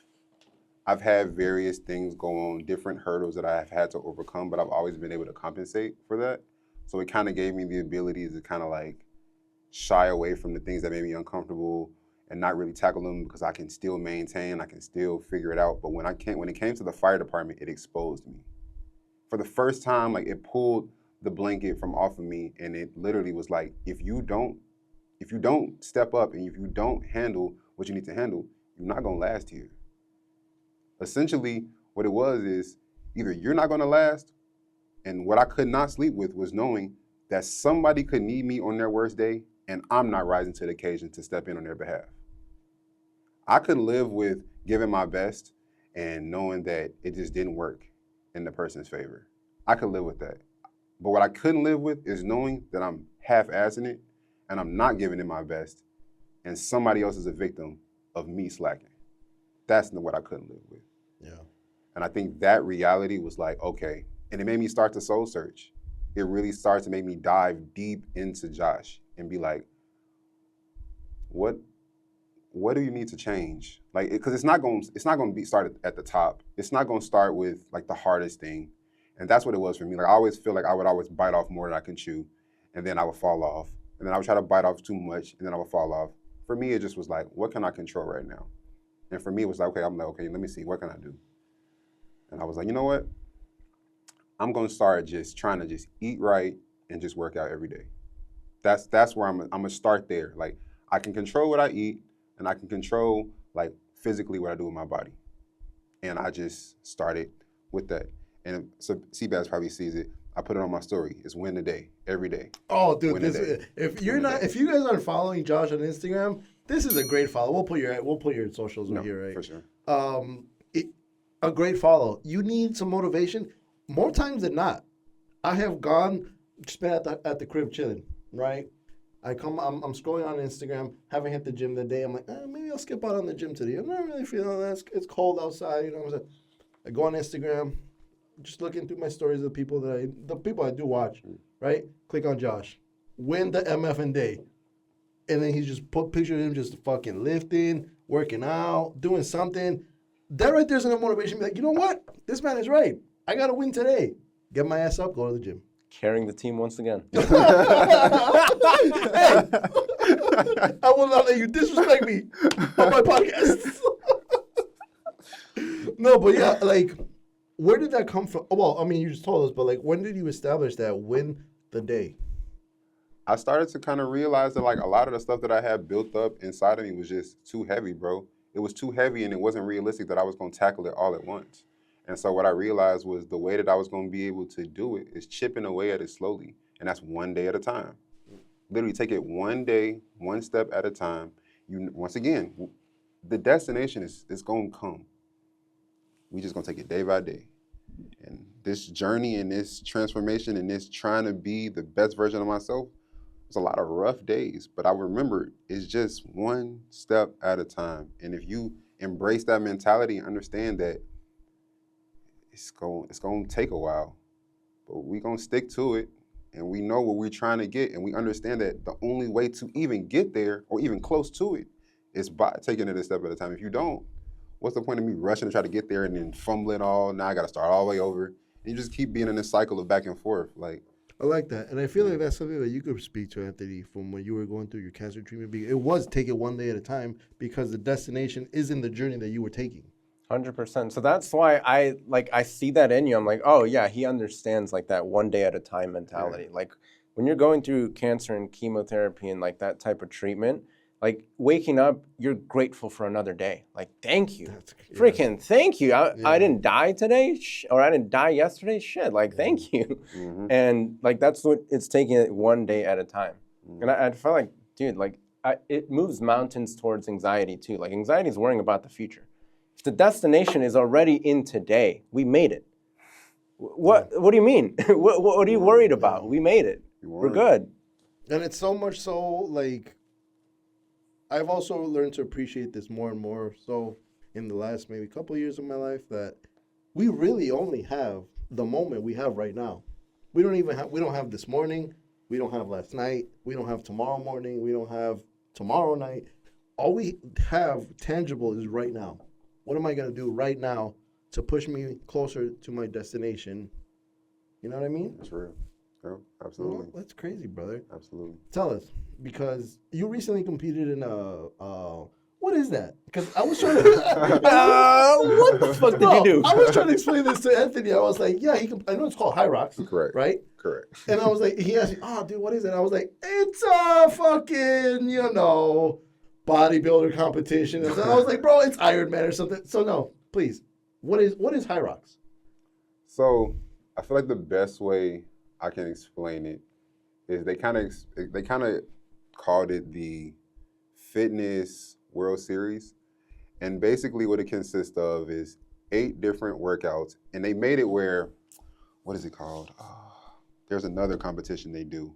I've had various things go on, different hurdles that I've had to overcome, but I've always been able to compensate for that. So it kind of gave me the ability to kind of like shy away from the things that made me uncomfortable and not really tackle them because I can still maintain, I can still figure it out. But when it came to the fire department, it exposed me. For the first time, like it pulled the blanket from off of me, and it literally was like, if you don't step up and if you don't handle what you need to handle, you're not gonna last here. Essentially, what it was is either you're not gonna last, and what I could not sleep with was knowing that somebody could need me on their worst day, and I'm not rising to the occasion to step in on their behalf. I could live with giving my best and knowing that it just didn't work in the person's favor. I could live with that. But what I couldn't live with is knowing that I'm half-assing it and I'm not giving it my best, and somebody else is a victim of me slacking. That's what I couldn't live with. Yeah. And I think that reality was like, okay, and it made me start to soul search. It really started to make me dive deep into Josh and be like, what do you need to change? Like, because it's not going to be started at the top. It's not going to start with like the hardest thing. And that's what it was for me. Like, I always feel like I would always bite off more than I can chew, and then I would fall off. And then I would try to bite off too much, and then I would fall off. For me, it just was like, what can I control right now? And for me, it was like, okay, let me see, what can I do? And I was like, you know what? I'm going to start just trying to just eat right and just work out every day. That's where I'm going to start there. Like, I can control what I eat, and I can control, like, physically what I do with my body. And I just started with that. And so Sebas probably sees it. I put it on my story. It's win the day, every day. Oh, dude, if you guys aren't following Josh on Instagram, this is a great follow. We'll put your socials in here, right? For sure. A great follow. You need some motivation. More times than not, I have just been at the crib chilling, right? I'm scrolling on Instagram, haven't hit the gym that day. I'm like, maybe I'll skip out on the gym today. I'm not really feeling that. It's cold outside, you know what I'm saying? I go on Instagram, just looking through my stories of the people I do watch, right? Click on Josh. Win the MFing day. And then he just put pictures of him just fucking lifting, working out, doing something. That right there's enough motivation to be like, you know what? This man is right. I got to win today. Get my ass up, go to the gym. Carrying the team once again. Hey, I will not let you disrespect me on my podcast. No, but yeah, like, where did that come from? Well, I mean, you just told us, but like, when did you establish that win the day? I started to kind of realize that like a lot of the stuff that I had built up inside of me was just too heavy, bro. It was too heavy and it wasn't realistic that I was going to tackle it all at once. And so what I realized was the way that I was going to be able to do it is chipping away at it slowly. And that's one day at a time. Literally take it one day, one step at a time. Once again, the destination is going to come. We just going to take it day by day. And this journey and this transformation and this trying to be the best version of myself, it's a lot of rough days, but I remember it's just one step at a time. And if you embrace that mentality and understand that it's going to take a while, but we're going to stick to it, and we know what we're trying to get, and we understand that the only way to even get there or even close to it is by taking it a step at a time. If you don't, what's the point of me rushing to try to get there and then fumble it all? Now I got to start all the way over. And you just keep being in this cycle of back and forth. Like, I like that. And I feel like that's something that you could speak to, Anthony, from when you were going through your cancer treatment. It was take it one day at a time because the destination is in the journey that you were taking. 100%. So that's why I see that in you. I'm like, oh yeah, he understands like that one day at a time mentality. Yeah. Like when you're going through cancer and chemotherapy and like that type of treatment, like waking up, you're grateful for another day. Like, thank you. Freaking thank you. I didn't die today or I didn't die yesterday. Shit, like, thank you. Mm-hmm. And like, that's what it's taking it one day at a time. Mm-hmm. And I felt like, dude, like it moves mountains towards anxiety too. Like anxiety is worrying about the future. If the destination is already in today, we made it. What do you mean? what are you worried about? We made it. We're good. And it's so much so like, I've also learned to appreciate this more and more so in the last maybe couple of years of my life that we really only have the moment we have right now. We don't have this morning. We don't have last night. We don't have tomorrow morning. We don't have tomorrow night. All we have tangible is right now. What am I going to do right now to push me closer to my destination? You know what I mean? That's real. Yeah, absolutely. Well, that's crazy, brother. Absolutely. Tell us, because you recently competed in what is that? Because I was trying to. What the fuck did you do? I was trying to explain this to Anthony. I was like, yeah, I know it's called High Rocks. Correct. Right? Correct. And I was like, he asked me, oh, dude, what is it? I was like, it's a fucking, bodybuilder competition. And so I was like, bro, it's Iron Man or something. So no, please, what is High Rocks? So I feel like the best way I can explain it is they kind of called it the Fitness World Series, and basically what it consists of is 8 different workouts, and they made it where, what is it called? There's another competition they do,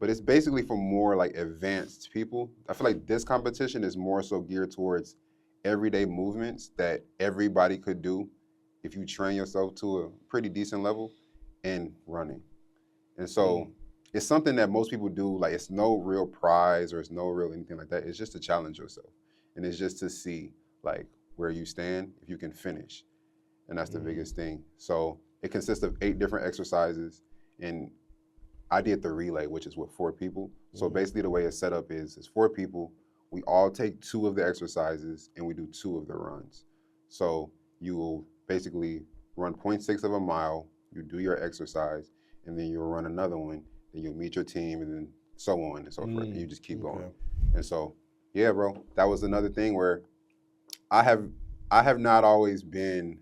but it's basically for more like advanced people. I feel like this competition is more so geared towards everyday movements that everybody could do if you train yourself to a pretty decent level and running. And so it's something that most people do, like it's no real prize or it's no real anything like that. It's just to challenge yourself. And it's just to see like where you stand, if you can finish. And that's the biggest thing. So it consists of 8 different exercises. And I did the relay, which is with 4 people. So basically the way it's set up is it's 4 people. We all take 2 of the exercises and we do 2 of the runs. So you will basically run 0.6 of a mile, you do your exercise, and then you'll run another one, then you'll meet your team, and then so on and so forth. And you just keep going. And so, yeah, bro, that was another thing where I have not always been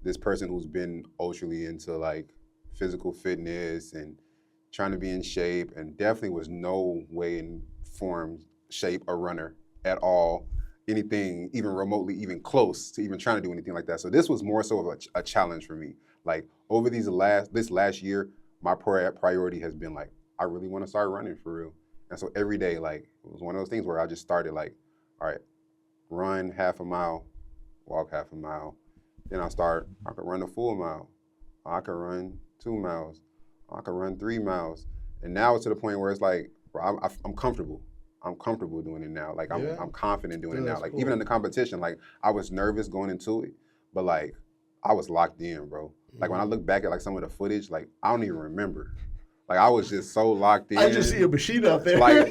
this person who's been ultrally into like physical fitness and trying to be in shape, and definitely was no way in form, shape, a runner at all. Anything even remotely, even close to even trying to do anything like that. So this was more so of a challenge for me. Like over this last year, my priority has been like, I really want to start running for real. And so every day, like it was one of those things where I just started like, all right, run half a mile, walk half a mile. Then I could run a full mile. I could run 2 miles. I could run 3 miles. And now it's to the point where it's like, bro, I'm comfortable. I'm comfortable doing it now. Like I'm confident doing it now. Like even in the competition, like I was nervous going into it, but like I was locked in, bro. Like when I look back at like some of the footage, like I don't even remember. Like I was just so locked in. I just see a machine out there. Like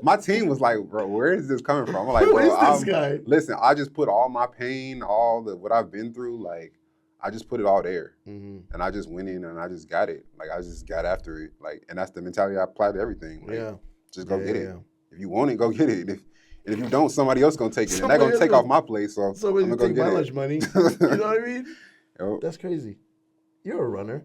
my team was like, bro, where is this coming from? I'm like, who bro, is this guy? Listen, I just put all my pain, what I've been through, like I just put it all there. And I just went in and I just got it. Like I just got after it. Like, and that's the mentality I apply to everything. Like, just go get it. If you want it, go get it. And if you don't, somebody else gonna take it. And they're gonna take off my place. So somebody's I'm gonna gonna take my get lunch money. You know what I mean? Yep. That's crazy. You're a runner.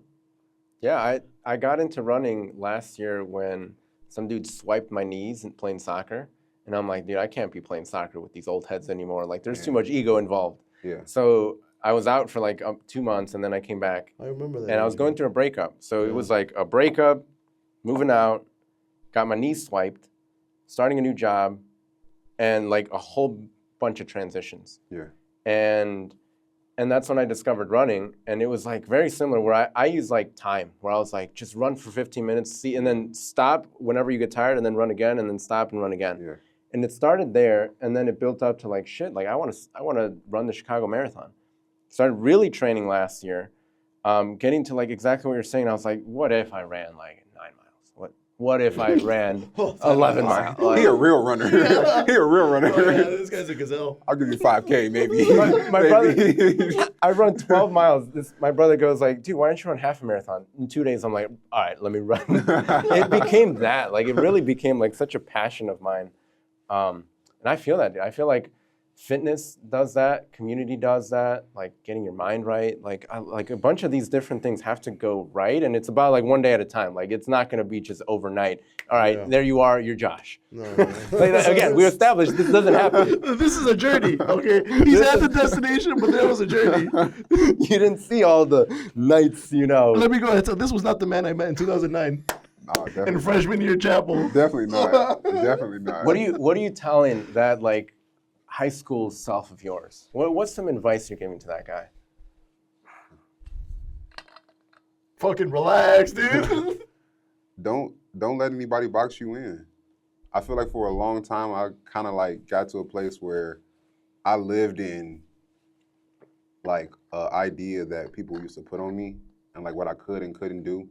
Yeah, I got into running last year when some dude swiped my knees and playing soccer. And I'm like, dude, I can't be playing soccer with these old heads anymore. Like, there's too much ego involved. Yeah. So I was out for like 2 months, and then I came back. I remember that. And I was going through a breakup. So it was like a breakup, moving out, got my knees swiped, starting a new job, and like a whole bunch of transitions. Yeah. And that's when I discovered running. And it was like very similar where I use like time, where I was like, just run for 15 minutes, and then stop whenever you get tired, and then run again, and then stop and run again. Yeah. And it started there, and then it built up to like, shit, like I want to run the Chicago Marathon. Started really training last year, getting to like exactly what you're saying. I was like, what if I ran like 9 miles? What if I ran 11 miles? He a real runner. He a real runner. Oh, yeah, this guy's a gazelle. I'll give you 5K maybe. My brother, I run 12 miles. My brother goes like, dude, why don't you run half a marathon? In 2 days, I'm like, all right, let me run. It became that. Like, it really became like such a passion of mine. And I feel that, dude. I feel like fitness does that, community does that, like getting your mind right. Like a bunch of these different things have to go right, and it's about like one day at a time. Like it's not gonna be just overnight. All right, there you are, you're Josh. No. Like, again, we established this doesn't happen. This is a journey, okay? He's at the destination, but there was a journey. You didn't see all the nights, you know. Let me go ahead. So this was not the man I met in 2009 No, in freshman year chapel. Definitely not. Definitely not. What are you telling that like high school self of yours? What's some advice you're giving to that guy? Fucking relax, dude. Don't let anybody box you in. I feel like for a long time I kind of like got to a place where I lived in like an idea that people used to put on me and like what I could and couldn't do.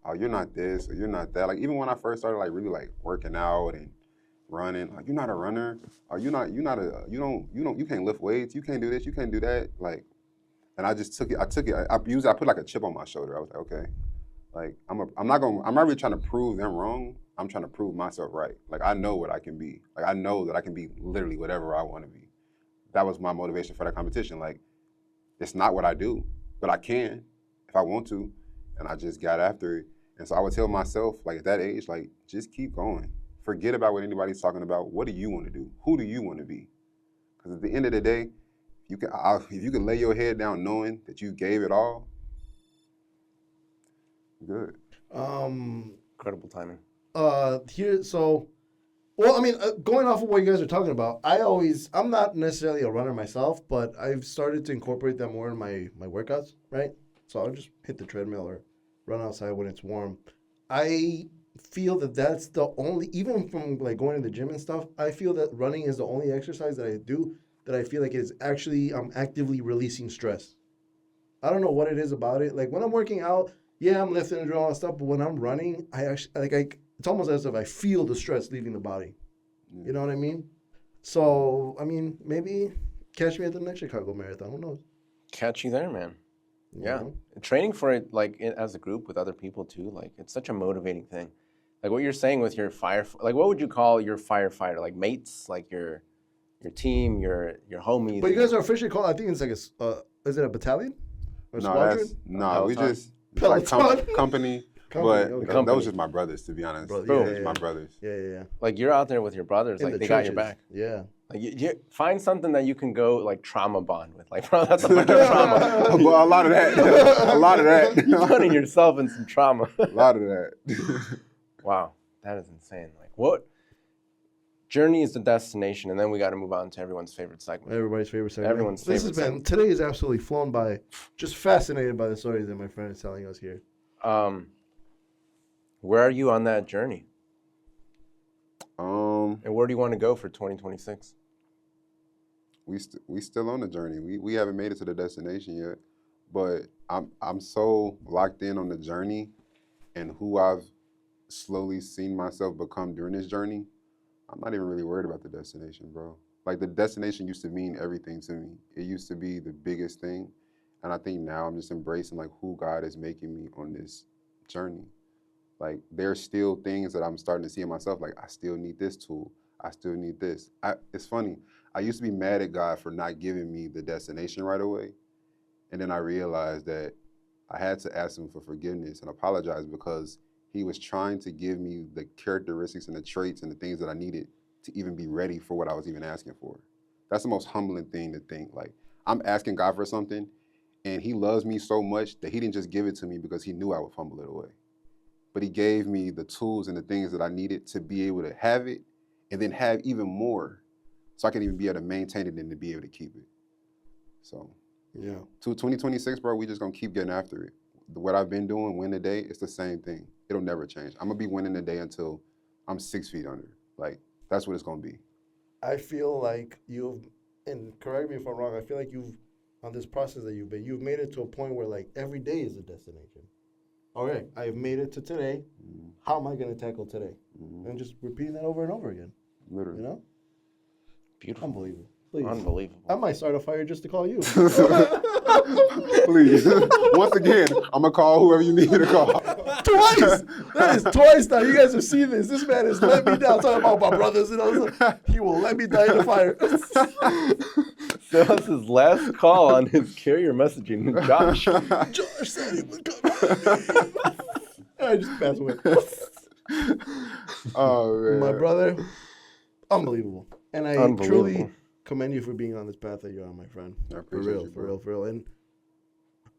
Oh, you're not this or you're not that. Like even when I first started like really like working out and running, like you're not a runner, or you can't lift weights, you can't do this, you can't do that. Like, and I just took it. I put like a chip on my shoulder. I was like, okay, like I'm not really trying to prove them wrong. I'm trying to prove myself right. Like I know what I can be. Like I know that I can be literally whatever I want to be. That was my motivation for that competition. Like it's not what I do, but I can if I want to, and I just got after it. And so I would tell myself, like at that age, like just keep going. Forget about what anybody's talking about. What do you want to do? Who do you want to be? Because at the end of the day, if you can lay your head down knowing that you gave it all, good. Incredible timing. Going off of what you guys are talking about, I'm not necessarily a runner myself, but I've started to incorporate that more in my workouts, right? So I'll just hit the treadmill or run outside when it's warm. I feel that that's the only, even from like going to the gym and stuff, I feel that running is the only exercise that I do that I feel like is actually, I'm actively releasing stress. I don't know what it is about it. Like when I'm working out, yeah, I'm lifting and doing all that stuff, but when I'm running, it's almost as if I feel the stress leaving the body. Yeah. You know what I mean? So, I mean, maybe catch me at the next Chicago Marathon. Who knows? Catch you there, man. You Yeah. know? Training for it, like as a group with other people too, like it's such a motivating thing. Like what you're saying with your like what would you call your firefighter? Like mates, like your team, your homies. But you guys are officially called, I think it's like is it a battalion? Or a No, squadron? we Peloton. just it's like Peloton. company. But Okay. those are my brothers, to be honest. Bro, Those yeah. my brothers. Yeah. Like you're out there with your brothers, In like the they got your trenches. back. Yeah. Like you find something that you can go like trauma bond with. Like, bro, that's a bunch of trauma. But a lot of that. A lot of that. You're putting yourself in some trauma. A lot of that. Wow, that is insane. Like what? Journey is the destination, and then we got to move on to everyone's favorite segment. Everybody's favorite segment. Everyone's This favorite has been, segment. today is absolutely flown by. Just fascinated by the stories that my friend is telling us here. Where are you on that journey? Um, And where do you want to go for 2026? we still on the journey. We haven't made it to the destination yet, but I'm so locked in on the journey and who I've slowly seen myself become during this journey. I'm not even really worried about the destination, bro. Like the destination used to mean everything to me. It used to be the biggest thing, and I think now I'm just embracing like who God is making me on this journey. Like there's still things that I'm starting to see in myself. Like I still need this tool. I still need this. It's funny. I used to be mad at God for not giving me the destination right away. And then I realized that I had to ask him for forgiveness and apologize because he was trying to give me the characteristics and the traits and the things that I needed to even be ready for what I was even asking for. That's the most humbling thing to think. Like I'm asking God for something and he loves me so much that he didn't just give it to me because he knew I would fumble it away. But he gave me the tools and the things that I needed to be able to have it and then have even more so I can even be able to maintain it and to be able to keep it. So Yeah. to 2026, bro, we just gonna keep getting after it. What I've been doing, win the day, it's the same thing. It'll never change. I'm gonna be winning the day until I'm 6 feet under. Like, that's what it's gonna be. I feel like and correct me if I'm wrong, I feel like on this process that you've made it to a point where like every day is a destination. All right, I've made it to today. Mm-hmm. How am I going to tackle today? Mm-hmm. And just repeating that over and over again. Literally. You know? Beautiful. Unbelievable. Please. Unbelievable. I might start a fire just to call you. Please. Once again, I'm gonna call whoever you need me to call. Twice! That is twice now. You guys have seen this. This man has let me down talking about my brothers and all that. He will let me die in the fire. Sebas' last call on his carrier messaging. Josh. Josh said he would come. I just passed away. Oh man. My brother, unbelievable. And I Unbelievable. truly commend you for being on this path that you're on, my friend. I For appreciate real, you, for bro. real, for real.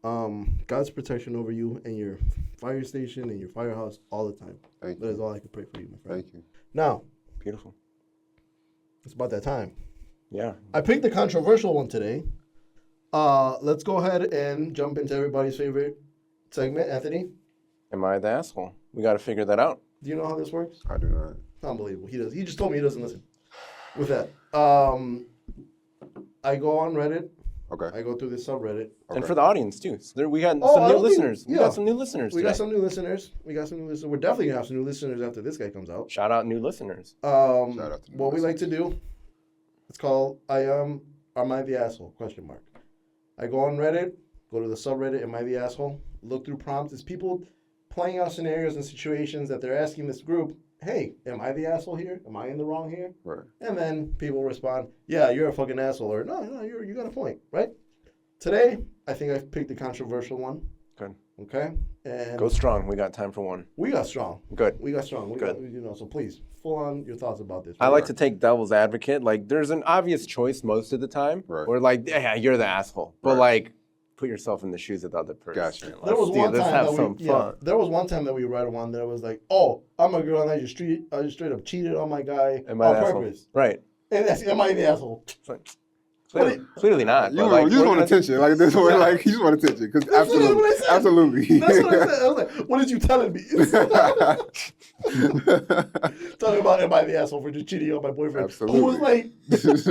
And God's protection over you and your fire station and your firehouse all the time. Thank That is you. all I can pray for you, my friend. Thank you. Now, Beautiful. it's about that time. Yeah. I picked the controversial one today. Let's go ahead and jump into everybody's favorite segment. Anthony, Am I the asshole? We got to figure that out. do you know how this works? I do not. Unbelievable. He does. He just told me he doesn't listen. With that, I go on Reddit. Okay. I go through this subreddit. And for the audience too. So there, we got Oh, some I new don't think- listeners. We yeah. got some new listeners. We today. got some new listeners. We're definitely gonna have some new listeners after this guy comes out. Shout out new listeners. Shout out to new What we like to do, it's called Am I the Asshole? ? I go on Reddit, go to the subreddit, Am I the Asshole? Look through prompts. It's people playing out scenarios and situations that they're asking this group, hey, am I the asshole here? Am I in the wrong here? Right. And then people respond, yeah, you're a fucking asshole, or no, you got a point, right? Today, I think I've picked a controversial one. Good. Okay? And Go strong. We got time for one. we got strong. Good. We got strong. Good. So please, full on your thoughts about this. I like to take devil's advocate. Like, there's an obvious choice most of the time. Right. Or like, yeah, you're the asshole. But Right. like, put yourself in the shoes of the other person. Gotcha. There was one Let's time have that some fun. there was one time that we read one that was like, oh, I'm a girl and I just straight up cheated on my guy Am I on the asshole? purpose. Right. And that's, am I the asshole? It's like, clearly not. You, but like, you just we're want gonna- attention. Like this one, like you just want attention. Because That's literally what I said. absolutely. That's what I said. I was like, what did you telling me? Talking about am I the asshole for just cheating on my boyfriend? Absolutely. Who was like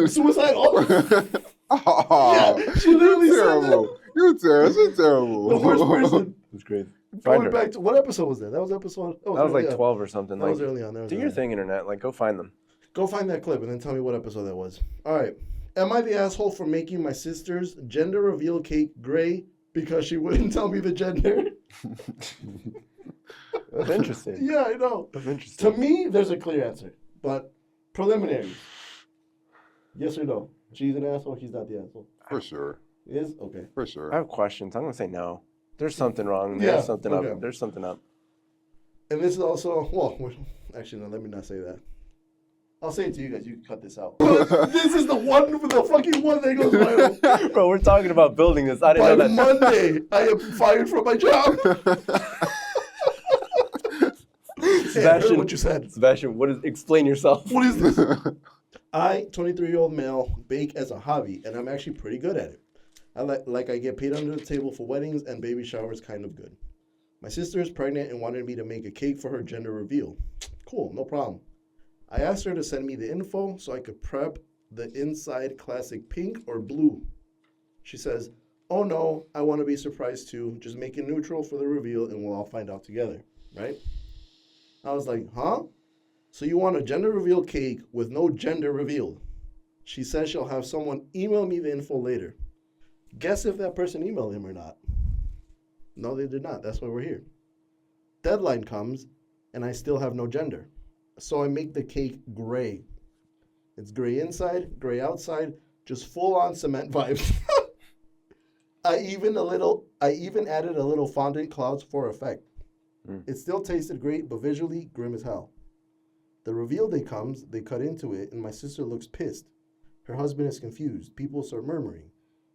suicidal. Oh, Yeah, she literally you're said terrible. that. You're terrible. You're terrible. The worst person. It's great. Find Going her. back to what episode was that? That was episode. That was early like on. 12 or something. That Like, was early on. do your thing, internet. Like, go find them. Go find that clip and then tell me what episode that was. All right. Am I the asshole for making my sister's gender reveal cake gray because she wouldn't tell me the gender? That's interesting. Yeah, I know. That's interesting. To me, there's a clear answer, but preliminary. Yes or no? She's an asshole. He's not the asshole. For sure. Yes. Okay. For I sure. have questions. I'm gonna say no. There's something wrong. Yeah, There's something okay. up. There's something up. And this is also actually no. Let me not say that. I'll say it to you guys. You can cut this out. This is the fucking one that goes viral. Bro, we're talking about building this. I By didn't know that. Monday, I am fired from my job. Hey, I heard what you said. Sebastian, explain yourself. What is this? I, 23-year-old male, bake as a hobby, and I'm actually pretty good at it. I get paid under the table for weddings and baby showers, kind of good. My sister is pregnant and wanted me to make a cake for her gender reveal. Cool, no problem. I asked her to send me the info so I could prep the inside classic pink or blue. She says, oh no, I want to be surprised too. Just make it neutral for the reveal and we'll all find out together, right? I was like, huh? So you want a gender reveal cake with no gender revealed? She says she'll have someone email me the info later. Guess if that person emailed him or not. No, they did not. That's why we're here. Deadline comes, and I still have no gender. So I make the cake gray. It's gray inside, gray outside, just full-on cement vibes. I even added a little fondant clouds for effect. It still tasted great, but visually grim as hell. The reveal day comes, they cut into it, and my sister looks pissed. Her husband is confused. People start murmuring.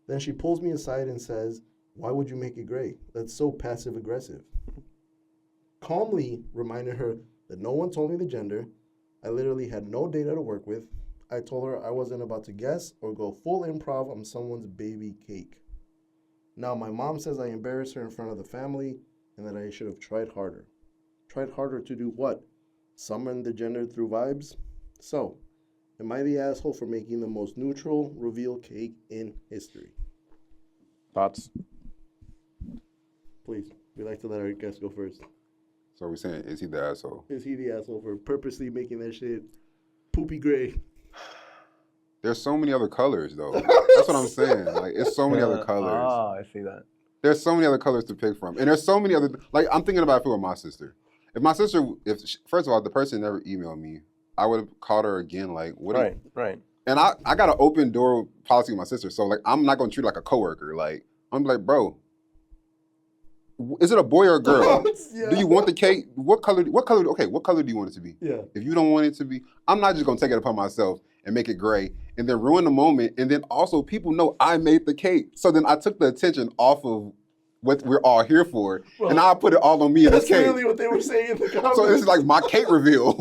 Then she pulls me aside and says, why would you make it gray? That's so passive-aggressive. Calmly reminded her that no one told me the gender. I literally had no data to work with. I told her I wasn't about to guess or go full improv on someone's baby cake. Now my mom says I embarrassed her in front of the family and that I should have tried harder. Tried harder to do what? Summon the gender through vibes? So, am I the asshole for making the most neutral reveal cake in history? Thoughts? Please, we like to let our guests go first. So we're saying, is he the asshole? Is he the asshole for purposely making that shit poopy gray? There's so many other colors, though. That's what I'm saying. Like, it's so many other colors. Oh, I see that. There's so many other colors to pick from. And there's so many other, like, I'm thinking about if it were my sister. If my sister, first of all, the person never emailed me, I would have called her again, like, what? Right. And I got an open door policy with my sister. So, like, I'm not going to treat her like a coworker. Like, I'm like, bro, is it a boy or a girl? Yeah. Do you want the cake? What color do you want it to be? Yeah. If you don't want it to be, I'm not just going to take it upon myself and make it gray and then ruin the moment. And then also people know I made the cake. So then I took the attention off of what we're all here for. Well, and I put it all on me in this That's cake. really what they were saying in the comments. So this is like my cake reveal.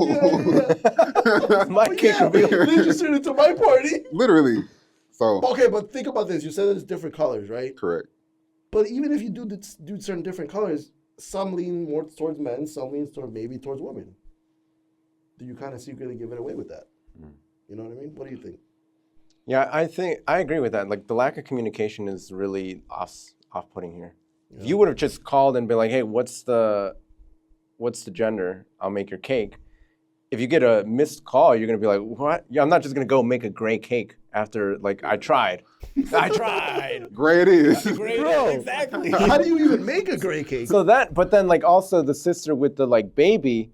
My cake reveal. They just turned it to my party. Literally. So, Okay, but think about this. You said there's different colors, right? correct. But even if you do certain different colors, some lean more towards men, some lean maybe towards women. Do you kind of secretly give it away with that? You know what I mean? What do you think? Yeah, I agree with that. Like the lack of communication is really off-putting here. Yeah. If you would have just called and been like, "Hey, what's the gender? I'll make your cake." If you get a missed call, you're gonna be like, "What? Yeah, I'm not just gonna go make a gray cake after like I tried. I tried. Gray it is. Great, Bro. exactly." How do you even make a gray cake? So but then like also the sister with the like baby,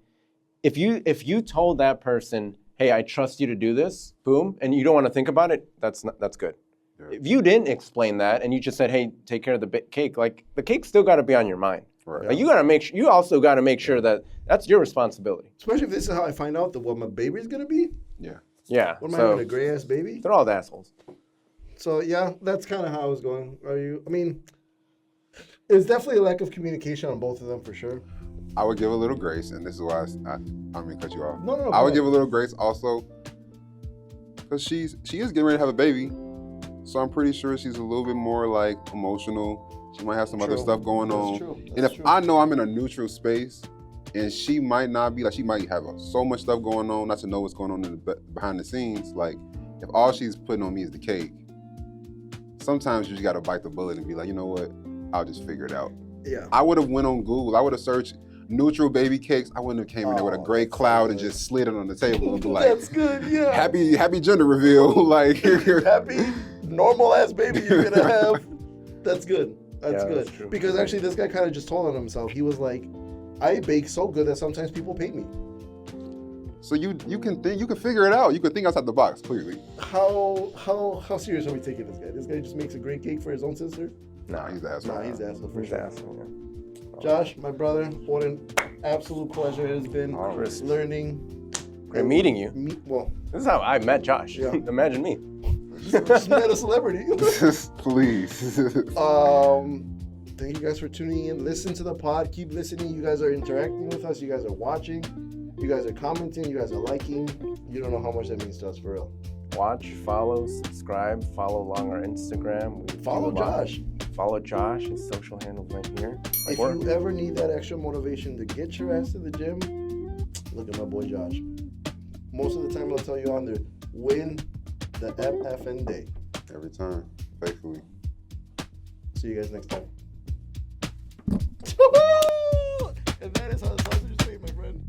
if you told that person, "Hey, I trust you to do this," boom, and you don't want to think about it, that's good. Yeah. If you didn't explain that and you just said, "Hey, take care of the cake," like the cake's still got to be on your mind. Right. Like, you also got to make sure that that's your responsibility. Especially if this is how I find out what my baby's gonna be. Yeah. Yeah. What am I having, a gray ass baby? They're all the assholes. So yeah, that's kind of how I was going. I mean, there's definitely a lack of communication on both of them for sure. I would give a little grace, and this is why I mean cut you off. No. I would give a little grace also, because she is getting ready to have a baby, so I'm pretty sure she's a little bit more like emotional. She might have some other stuff going on. And if I know I'm in a neutral space, and she might not be, like she might have so much stuff going on, not to know what's going on in behind the scenes. Like if all she's putting on me is the cake, sometimes you just gotta bite the bullet and be like, you know what, I'll just figure it out. Yeah. I would have went on Google. I would have searched neutral baby cakes. I wouldn't have came in there with a gray cloud and just slid it on the table and be like, That's good, yeah. happy gender reveal. Like happy normal ass baby you're gonna have. That's good. That's Yeah, good. that's true. Because actually this guy kind of just told on himself. He was like, I bake so good that sometimes people pay me. So you can figure it out. You can think outside the box, clearly. How serious are we taking this guy? This guy just makes a great cake for his own sister? Nah, he's the asshole. Nah, he's the asshole for He's the sure. asshole, yeah. Josh, my brother, what an absolute pleasure it has been Always. learning. Great meeting you. Well, This is how I met Josh. Yeah. Imagine me. just met a celebrity. Please. Thank you guys for tuning in. Listen to the pod. Keep listening. You guys are interacting with us. You guys are watching. You guys are commenting. You guys are liking. You don't know how much that means to us, for real. Watch, follow, subscribe, follow along our Instagram. We Follow do a lot. Josh. Follow Josh. His social handle right here. If you ever need that extra motivation to get your ass to the gym, look at my boy Josh. Most of the time, I'll tell you on there, win the FFN day. Every time, faithfully. See you guys next time. And that is how the sausage is made, my friend.